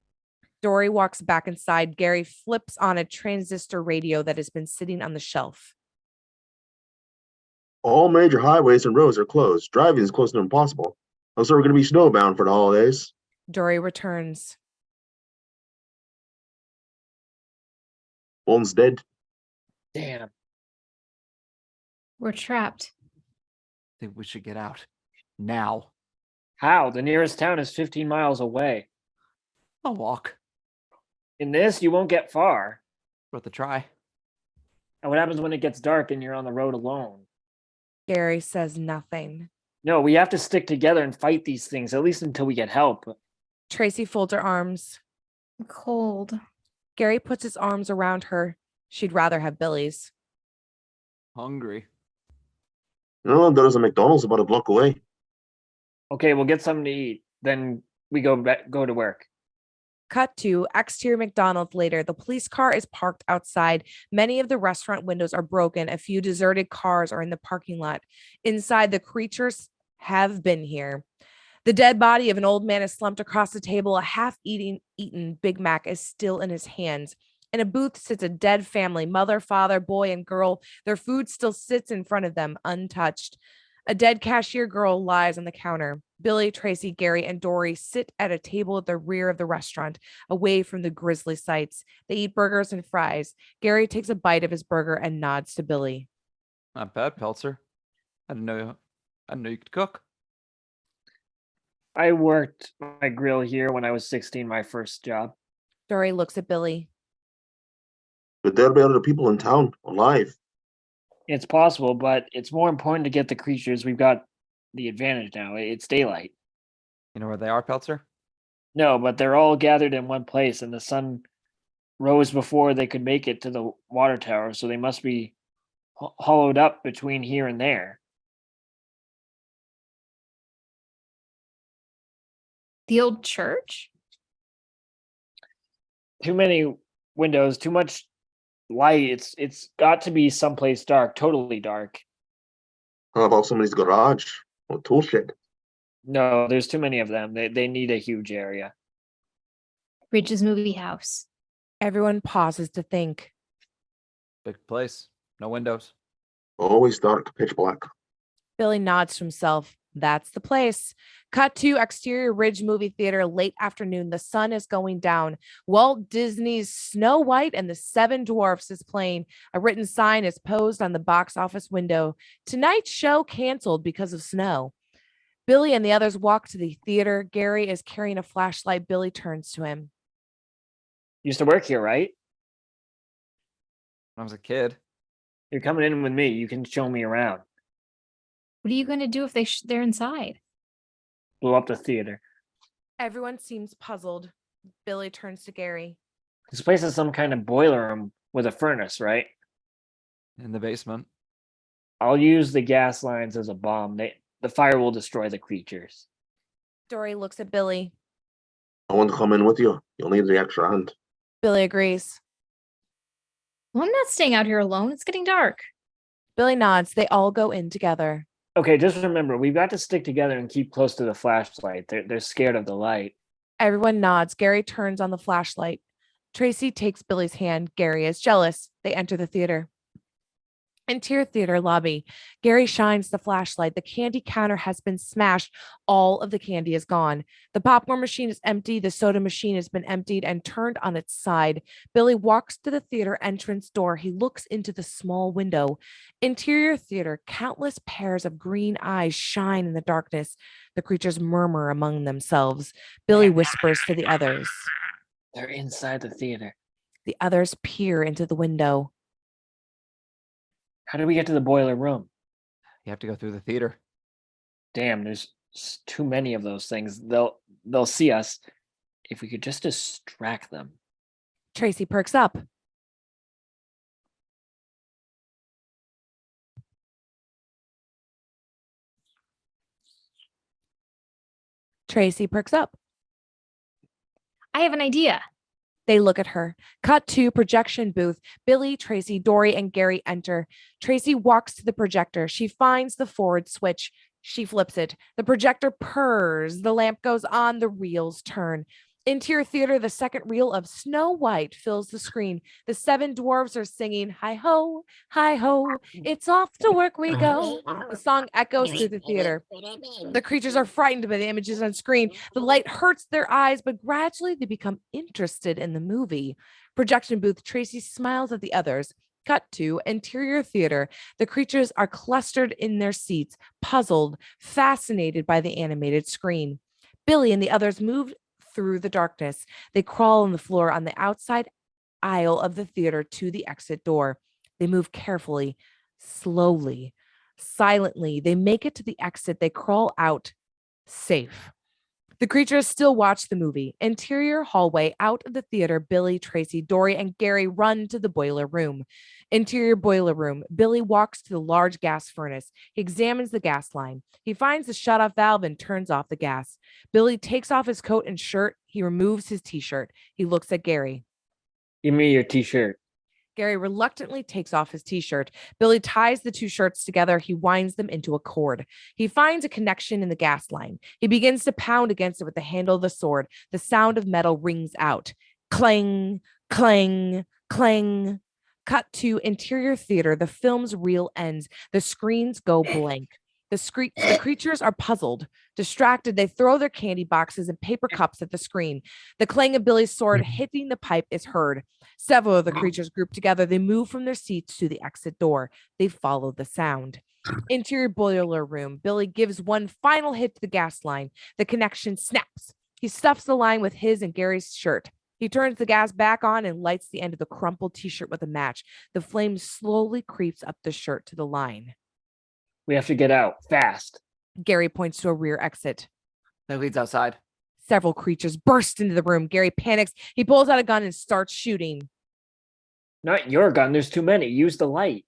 Dory walks back inside. Gary flips on a transistor radio that has been sitting on the shelf. All major highways and roads are closed. Driving is close to impossible. Also, we're going to be snowbound for the holidays. Dory returns. One's dead. Damn. We're trapped. I think we should get out. Now. How? The nearest town is 15 miles away. I'll walk. In this, you won't get far. Worth a try. And what happens when it gets dark and you're on the road alone? Gary says nothing. No, we have to stick together and fight these things, at least until we get help. Tracy folds her arms. I'm cold. Gary puts his arms around her. She'd rather have Billy's. Hungry. No, there's a McDonald's about a block away. Okay, we'll get something to eat. Then we go to work. Cut to exterior McDonald's later. The police car is parked outside. Many of the restaurant windows are broken. A few deserted cars are in the parking lot. Inside, the creatures have been here. The dead body of an old man is slumped across the table. A half-eaten Big Mac is still in his hands. In a booth sits a dead family, mother, father, boy, and girl. Their food still sits in front of them, untouched. A dead cashier girl lies on the counter. Billy, Tracy, Gary, and Dory sit at a table at the rear of the restaurant, away from the grisly sights. They eat burgers and fries. Gary takes a bite of his burger and nods to Billy. Not bad, Peltzer. I didn't know you could cook. I worked my grill here when I was 16, my first job. Dory looks at Billy. But there'll be other people in town, alive. It's possible, but it's more important to get the creatures. We've got the advantage now. It's daylight. You know where they are, Peltzer? No, but they're all gathered in one place, and the sun rose before they could make it to the water tower, so they must be hollowed up between here and there. The old church? Too many windows, too much light. It's got to be someplace dark, totally dark. How about somebody's garage or tool shed? No, there's too many of them. They need a huge area. Ridge's movie house. Everyone pauses to think. Big place. No windows. Always dark, pitch black. Billy nods to himself. That's the place. Cut to exterior Ridge movie theater, late afternoon. The sun is going down. Walt Disney's Snow White and the Seven Dwarfs is playing. A written sign is posed on the box office window. Tonight's show canceled because of snow. Billy and the others walk to the theater. Gary is carrying a flashlight. Billy turns to him. Used to work here, right? When I was a kid. You're coming in with me. You can show me around. What are you going to do if they're inside? Blow up the theater. Everyone seems puzzled. Billy turns to Gary. This place is some kind of boiler room with a furnace, right? In the basement. I'll use the gas lines as a bomb. The fire will destroy the creatures. Dory looks at Billy. I want to come in with you. You'll need the extra hand. Billy agrees. Well, I'm not staying out here alone. It's getting dark. Billy nods. They all go in together. Okay, just remember, we've got to stick together and keep close to the flashlight. They're scared of the light. Everyone nods. Gary turns on the flashlight. Tracy takes Billy's hand. Gary is jealous. They enter the theater. Interior theater lobby. Gary shines the flashlight. The candy counter has been smashed. All of the candy is gone. The popcorn machine is empty. The soda machine has been emptied and turned on its side. Billy walks to the theater entrance door. He looks into the small window. Interior theater. Countless pairs of green eyes shine in the darkness. The creatures murmur among themselves. Billy whispers to the others. They're inside the theater. The others peer into the window. How do we get to the boiler room? You have to go through the theater. Damn, there's too many of those things. They'll see us. If we could just distract them. Tracy perks up. Tracy perks up. I have an idea. They look at her. Cut to projection booth. Billy, Tracy, Dory, and Gary enter. Tracy walks to the projector. She finds the forward switch. She flips it. The projector purrs. The lamp goes on. The reels turn. Interior theater, the second reel of Snow White fills the screen. The seven dwarves are singing, hi ho, it's off to work we go. The song echoes through the theater. The creatures are frightened by the images on screen. The light hurts their eyes, but gradually they become interested in the movie. Projection booth, Tracy smiles at the others. Cut to interior theater. The creatures are clustered in their seats, puzzled, fascinated by the animated screen. Billy and the others move through the darkness. They crawl on the floor on the outside aisle of the theater to the exit door. They move carefully, slowly, silently. They make it to the exit. They crawl out, safe. The creatures still watch the movie. Interior hallway, out of the theater, Billy, Tracy, Dory, and Gary run to the boiler room. Interior boiler room. Billy walks to the large gas furnace. He examines the gas line. He finds the shut-off valve and turns off the gas. Billy takes off his coat and shirt. He removes his t-shirt. He looks at Gary. Give me your t-shirt. Gary reluctantly takes off his t-shirt. Billy ties the two shirts together. He winds them into a cord. He finds a connection in the gas line. He begins to pound against it with the handle of the sword. The sound of metal rings out. Clang, clang, clang. Cut to interior theater. The film's reel ends. The screens go blank. The creatures are puzzled. Distracted, they throw their candy boxes and paper cups at the screen. The clang of Billy's sword hitting the pipe is heard. Several of the creatures group together. They move from their seats to the exit door. They follow the sound. Interior boiler room. Billy gives one final hit to the gas line. The connection snaps. He stuffs the line with his and Gary's shirt. He turns the gas back on and lights the end of the crumpled t-shirt with a match. The flame slowly creeps up the shirt to the line. We have to get out fast. Gary points to a rear exit. That leads outside. Several creatures burst into the room. Gary panics. He pulls out a gun and starts shooting. Not your gun. There's too many. Use the light.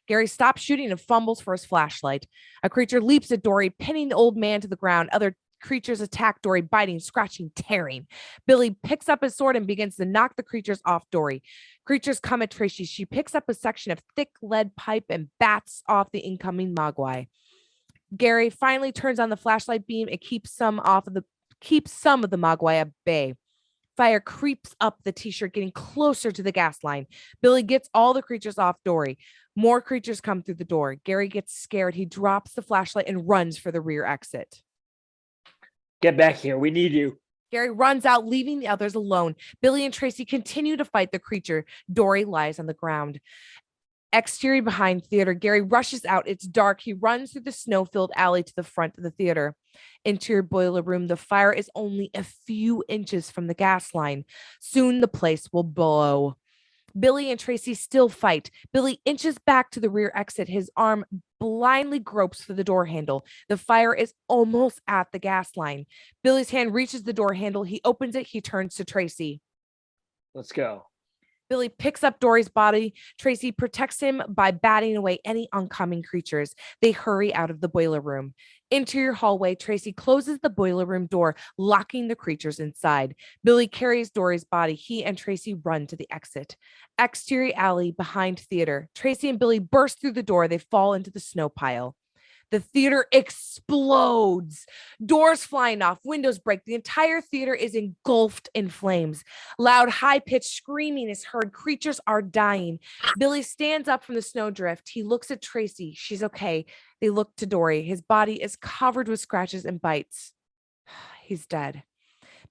Gary stops shooting and fumbles for his flashlight. A creature leaps at Dory, pinning the old man to the ground. Other creatures attack Dory, biting, scratching, tearing. Billy picks up his sword and begins to knock the creatures off Dory. Creatures come at Tracy. She picks up a section of thick lead pipe and bats off the incoming Mogwai. Gary finally turns on the flashlight beam and keeps some of the Mogwai at bay. Fire creeps up the t-shirt, getting closer to the gas line. Billy gets all the creatures off Dory. More creatures come through the door. Gary gets scared. He drops the flashlight and runs for the rear exit. Get back here. We need you. Gary runs out, leaving the others alone. Billy and Tracy continue to fight the creature. Dory lies on the ground. Exterior behind theater, Gary rushes out. It's dark. He runs through the snow-filled alley to the front of the theater. Interior boiler room. The fire is only a few inches from the gas line. Soon the place will blow. Billy and Tracy still fight. Billy inches back to the rear exit. His arm blindly gropes for the door handle. The fire is almost at the gas line. Billy's hand reaches the door handle. He opens it. He turns to Tracy. Let's go. Billy picks up Dory's body. Tracy protects him by batting away any oncoming creatures. They hurry out of the boiler room. Interior hallway, Tracy closes the boiler room door, locking the creatures inside. Billy carries Dory's body. He and Tracy run to the exit. Exterior alley behind theater. Tracy and Billy burst through the door. They fall into the snow pile. The theater explodes. Doors flying off, windows break. The entire theater is engulfed in flames. Loud, high-pitched screaming is heard. Creatures are dying. Billy stands up from the snowdrift. He looks at Tracy. She's okay. They look to Dory. His body is covered with scratches and bites. He's dead.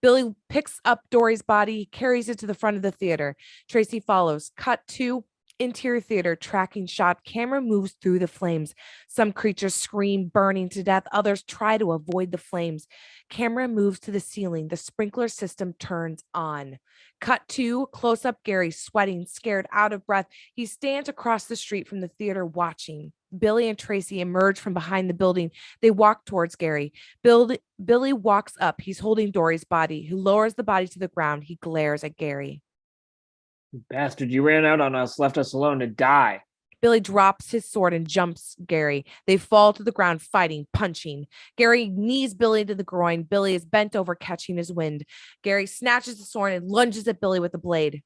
Billy picks up Dory's body, carries it to the front of the theater. Tracy follows. Cut to interior theater, tracking shot. Camera moves through the flames. Some creatures scream, burning to death. Others try to avoid the flames. Camera moves to the ceiling. The sprinkler system turns on. Cut to close up Gary, sweating, scared, out of breath. He stands across the street from the theater watching. Billy and Tracy emerge from behind the building. They walk towards Gary. Billy walks up. He's holding Dory's body, who lowers the body to the ground. He glares at Gary. Bastard, you ran out on us, left us alone to die. Billy drops his sword and jumps Gary. They fall to the ground, fighting, punching. Gary knees Billy to the groin. Billy is bent over, catching his wind. Gary snatches the sword and lunges at Billy with the blade.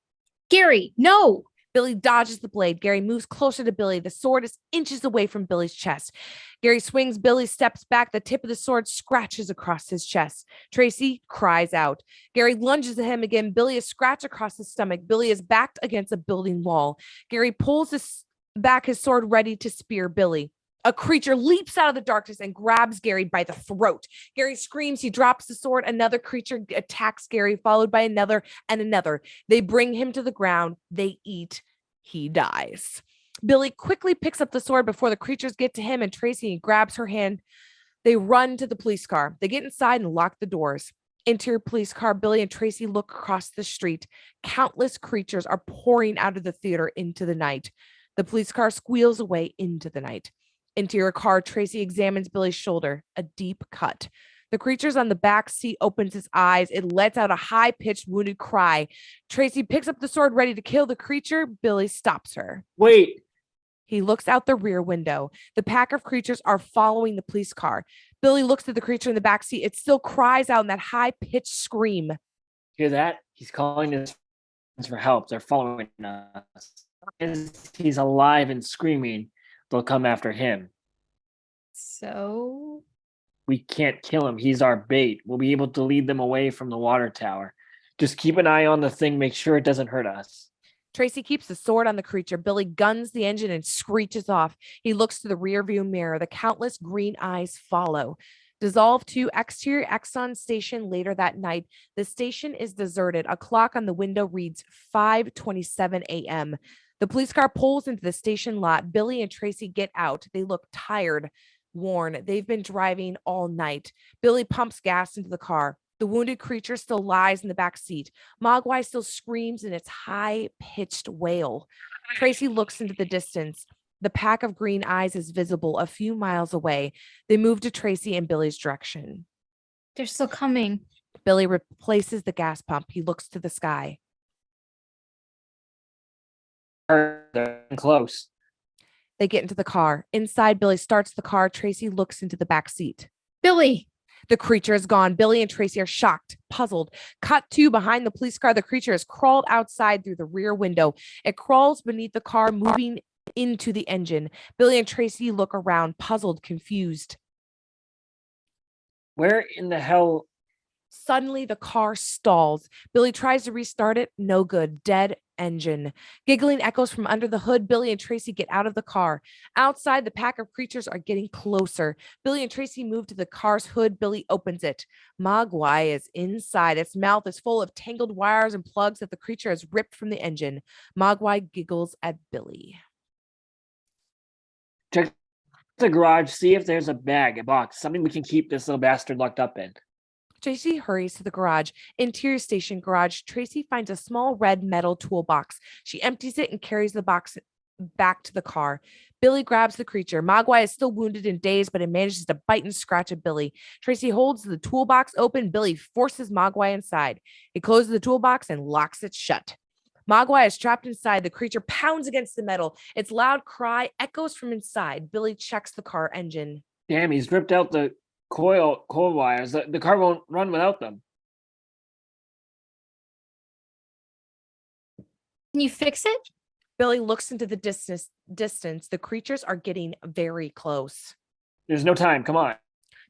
Gary, no! Billy dodges the blade. Gary moves closer to Billy. The sword is inches away from Billy's chest. Gary swings. Billy steps back. The tip of the sword scratches across his chest. Tracy cries out. Gary lunges at him again. Billy is scratched across his stomach. Billy is backed against a building wall. Gary pulls back his sword, ready to spear Billy. A creature leaps out of the darkness and grabs Gary by the throat. Gary screams. He drops the sword. Another creature attacks Gary, followed by another and another. They bring him to the ground. They eat. He dies. Billy quickly picks up the sword before the creatures get to him, and Tracy grabs her hand. They run to the police car. They get inside and lock the doors. Interior police car. Billy and Tracy look across the street. Countless creatures are pouring out of the theater into the night. The police car squeals away into the night. Interior car. Tracy examines Billy's shoulder, a deep cut. The creatures on the back seat opens its eyes. It lets out a high-pitched, wounded cry. Tracy picks up the sword, ready to kill the creature. Billy stops her. Wait. He looks out the rear window. The pack of creatures are following the police car. Billy looks at the creature in the back seat. It still cries out in that high-pitched scream. Hear that? He's calling his friends for help. They're following us. As he's alive and screaming, they'll come after him. So, We can't kill him. He's our bait. We'll be able to lead them away from the water tower. Just keep an eye on the thing. Make sure it doesn't hurt us. Tracy keeps the sword on the creature. Billy guns the engine and screeches off. He looks to the rearview mirror. The countless green eyes follow. Dissolve to exterior Exxon station later that night. The station is deserted. A clock on the window reads 5:27 a.m. The police car pulls into the station lot. Billy and Tracy get out. They look tired, worn. They've been driving all night. Billy pumps gas into the car. The wounded creature still lies in the back seat. Mogwai still screams in its high-pitched wail. Tracy looks into the distance. The pack of green eyes is visible a few miles away. They move to Tracy and Billy's direction. they're still coming. Billy replaces the gas pump. He looks to the sky. They're close. They get into the car. Inside, Billy starts the car. Tracy looks into the back seat. Billy, The creature is gone. Billy and Tracy are shocked, puzzled. Cut to behind the police car. The creature has crawled outside through the rear window. It crawls beneath the car, moving into the engine. Billy and Tracy look around, puzzled, confused. Where in the hell? Suddenly, the car stalls. Billy tries to restart it. No good. Dead engine. Giggling echoes from under the hood. Billy and Tracy get out of the car. Outside, the pack of creatures are getting closer. Billy and Tracy move to the car's hood. Billy opens it. Mogwai is inside. Its mouth is full of tangled wires and plugs that the creature has ripped from the engine. Mogwai giggles at Billy. Check the garage. See if there's a bag, a box, something we can keep this little bastard locked up in. Tracy hurries to the garage. Interior station garage. Tracy finds a small red metal toolbox. She empties it and carries the box back to the car. Billy grabs the creature. Mogwai is still wounded and dazed, but it manages to bite and scratch at Billy. Tracy holds the toolbox open. Billy forces Mogwai inside. He closes the toolbox and locks it shut. Mogwai is trapped inside. The creature pounds against the metal. Its loud cry echoes from inside. Billy checks the car engine. Damn, he's ripped out the coil wires. The car won't run without them. can you fix it? Billy looks into the distance. The creatures are getting very close. There's no time. Come on.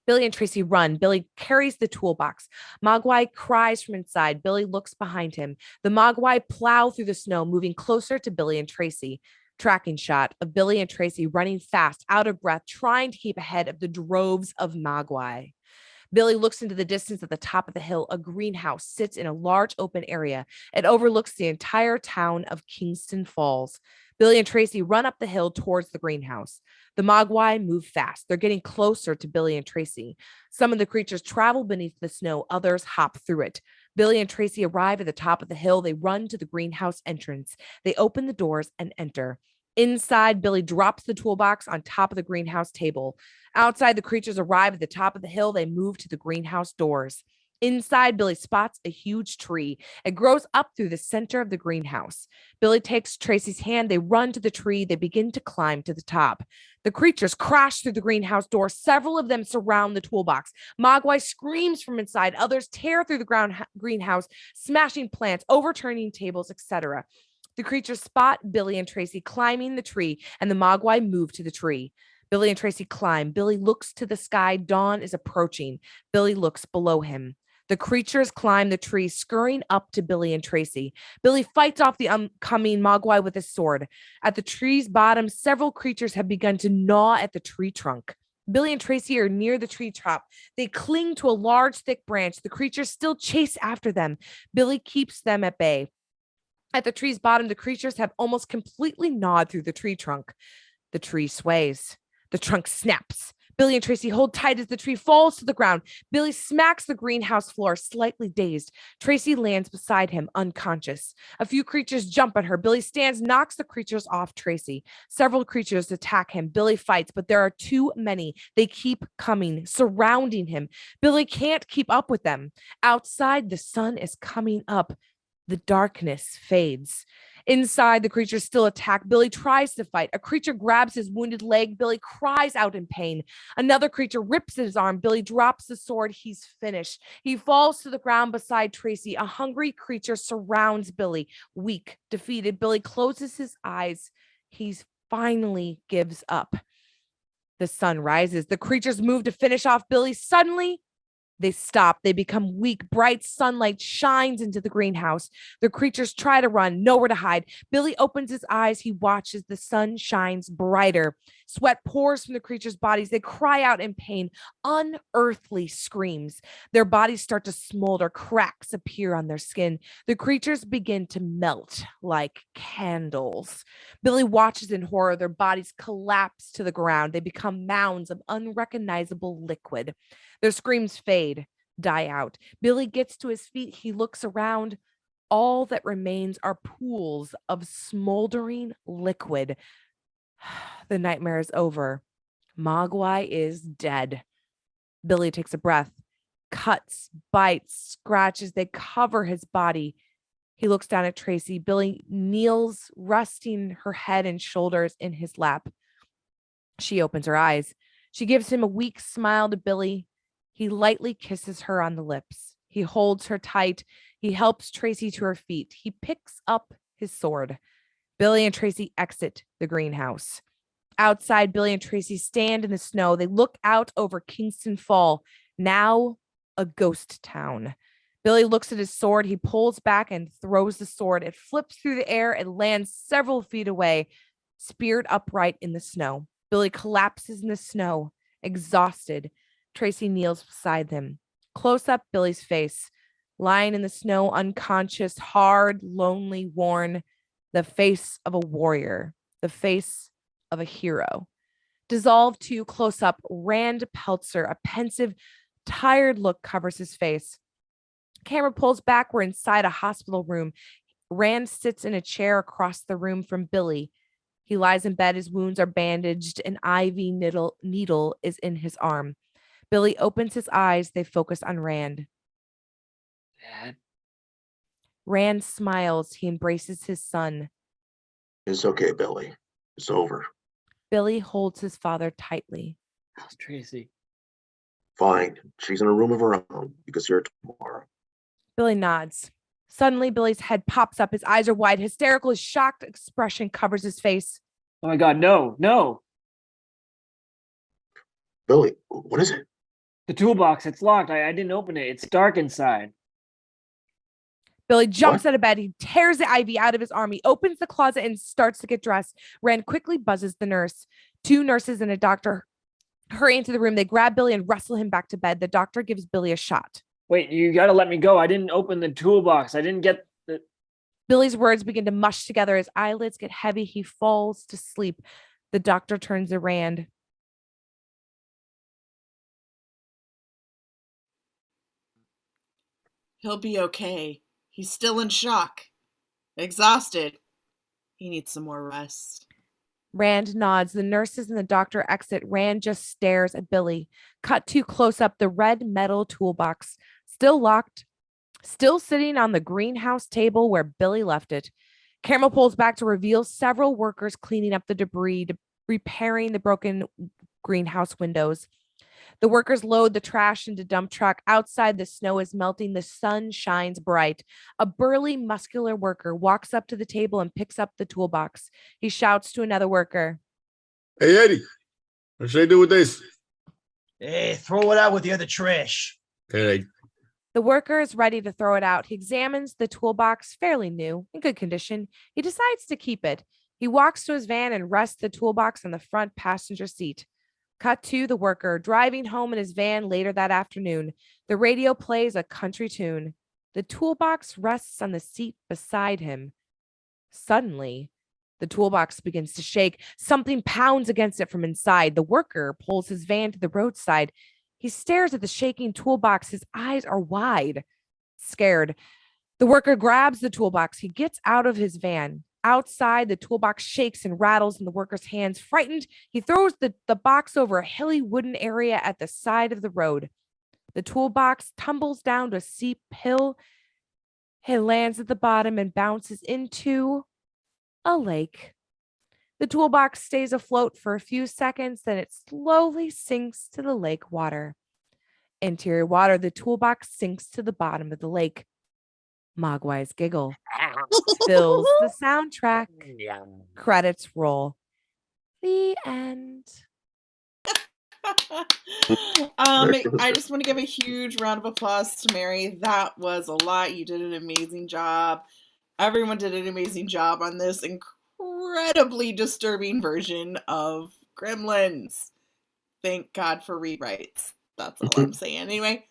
Billy and Tracy run. Billy carries the toolbox. Mogwai cries from inside. Billy looks behind him. The Mogwai plow through the snow, moving closer to Billy and Tracy. Tracking shot of Billy and Tracy running fast, out of breath, trying to keep ahead of the droves of Mogwai. Billy looks into the distance at the top of the hill. A greenhouse sits in a large open area. It overlooks the entire town of Kingston Falls. Billy and Tracy run up the hill towards the greenhouse. The Mogwai move fast. They're getting closer to Billy and Tracy. Some of the creatures travel beneath the snow, others hop through it. Billy and Tracy arrive at the top of the hill. They run to the greenhouse entrance. They open the doors and enter. Inside, Billy drops the toolbox on top of the greenhouse table. Outside, the creatures arrive at the top of the hill. They move to the greenhouse doors. Inside, Billy spots a huge tree. It grows up through the center of the greenhouse. Billy takes Tracy's hand. They run to the tree. They begin to climb to the top. The creatures crash through the greenhouse door. Several of them surround the toolbox. Mogwai screams from inside. Others tear through the greenhouse, smashing plants, overturning tables, etc. The creatures spot Billy and Tracy climbing the tree, and the Mogwai move to the tree. Billy and Tracy climb. Billy looks to the sky. Dawn is approaching. Billy looks below him. The creatures climb the tree, scurrying up to Billy and Tracy. Billy fights off the oncoming Mogwai with his sword. At the tree's bottom, several creatures have begun to gnaw at the tree trunk. Billy and Tracy are near the tree top. They cling to a large, thick branch. The creatures still chase after them. Billy keeps them at bay. At the tree's bottom, the creatures have almost completely gnawed through the tree trunk. The tree sways. The trunk snaps. Billy and Tracy hold tight as the tree falls to the ground. Billy smacks the greenhouse floor, slightly dazed. Tracy lands beside him, unconscious. A few creatures jump at her. Billy stands, knocks the creatures off Tracy. Several creatures attack him. Billy fights, but there are too many. They keep coming, surrounding him. Billy can't keep up with them. Outside, the sun is coming up. The darkness fades. Inside, the creatures still attack. Billy tries to fight. A creature grabs his wounded leg. Billy cries out in pain. Another creature rips at his arm. Billy drops the sword. He's finished. He falls to the ground beside Tracy. A hungry creature surrounds Billy. Weak, defeated, Billy closes his eyes. He finally gives up. The sun rises. The creatures move to finish off Billy. Suddenly, they stop. They become weak. Bright sunlight shines into the greenhouse. The creatures try to run, nowhere to hide. Billy opens his eyes. He watches. The sun shines brighter. Sweat pours from the creatures' bodies. They cry out in pain, unearthly screams. Their bodies start to smolder. Cracks appear on their skin. The creatures begin to melt like candles. Billy watches in horror. Their bodies collapse to the ground. They become mounds of unrecognizable liquid. Their screams fade, die out. Billy gets to his feet. He looks around. All that remains are pools of smoldering liquid. The nightmare is over. Mogwai is dead. Billy takes a breath. Cuts, bites, scratches. They cover his body. He looks down at Tracy. Billy kneels, resting her head and shoulders in his lap. She opens her eyes. She gives him a weak smile to Billy. He lightly kisses her on the lips. He holds her tight. He helps Tracy to her feet. He picks up his sword. Billy and Tracy exit the greenhouse. Outside, Billy and Tracy stand in the snow. They look out over Kingston Fall, now a ghost town. Billy looks at his sword. He pulls back and throws the sword. It flips through the air and lands several feet away, speared upright in the snow. Billy collapses in the snow, exhausted. Tracy kneels beside them. Close up, Billy's face, lying in the snow, unconscious, hard, lonely, worn, the face of a warrior, the face of a hero. Dissolved to close up, Rand Peltzer, a pensive, tired look covers his face. Camera pulls back. We're inside a hospital room. Rand sits in a chair across the room from Billy. He lies in bed. His wounds are bandaged. An IV needle is in his arm. Billy opens his eyes. They focus on Rand. Dad. Rand smiles. He embraces his son. It's okay, Billy. It's over. Billy holds his father tightly. How's Tracy? Fine. She's in a room of her own. You can see her tomorrow. Billy nods. Suddenly, Billy's head pops up. His eyes are wide. Hysterical, his shocked expression covers his face. Oh my God, no, no. Billy, what is it? The toolbox, it's locked. I didn't open it. It's dark inside. Billy jumps What? out of bed. He tears the IV out of his arm. He opens the closet and starts to get dressed. Rand quickly buzzes the nurse. 2 nurses and a doctor hurry into the room. They grab Billy and wrestle him back to bed. The doctor gives Billy a shot. Wait, you gotta let me go. I didn't open the toolbox. I didn't get the. Billy's words begin to mush together. His eyelids get heavy. He falls to sleep. The doctor turns to Rand. He'll be okay. He's still in shock. Exhausted. He needs some more rest. Rand nods. The nurses and the doctor exit. Rand just stares at Billy. Cut to close up the red metal toolbox, still locked, still sitting on the greenhouse table where Billy left it. Camera pulls back to reveal several workers cleaning up the debris, repairing the broken greenhouse windows. The workers load the trash into dump truck. Outside, the snow is melting. The sun shines bright. A burly, muscular worker walks up to the table and picks up the toolbox. He shouts to another worker. Hey, Eddie, what should I do with this? Hey, throw it out with the other trash. Okay. The worker is ready to throw it out. He examines the toolbox, fairly new, in good condition. He decides to keep it. He walks to his van and rests the toolbox on the front passenger seat. Cut to the worker driving home in his van later that afternoon. The radio plays a country tune. The toolbox rests on the seat beside him. Suddenly, the toolbox begins to shake. Something pounds against it from inside. The worker pulls his van to the roadside. He stares at the shaking toolbox. His eyes are wide, scared. The worker grabs the toolbox. He gets out of his van. Outside, the toolbox shakes and rattles in the worker's hands. Frightened, he throws the box over a hilly wooden area at the side of the road. The toolbox tumbles down to a steep hill. It lands at the bottom and bounces into a lake. The toolbox stays afloat for a few seconds, then it slowly sinks to the lake water. Interior water, the toolbox sinks to the bottom of the lake. Mogwai's giggle fills the soundtrack. Credits roll. The end. I just want to give a huge round of applause to Mary. That was a lot. You did an amazing job. Everyone did an amazing job on this incredibly disturbing version of Gremlins. Thank God for rewrites. That's all I'm saying. Anyway,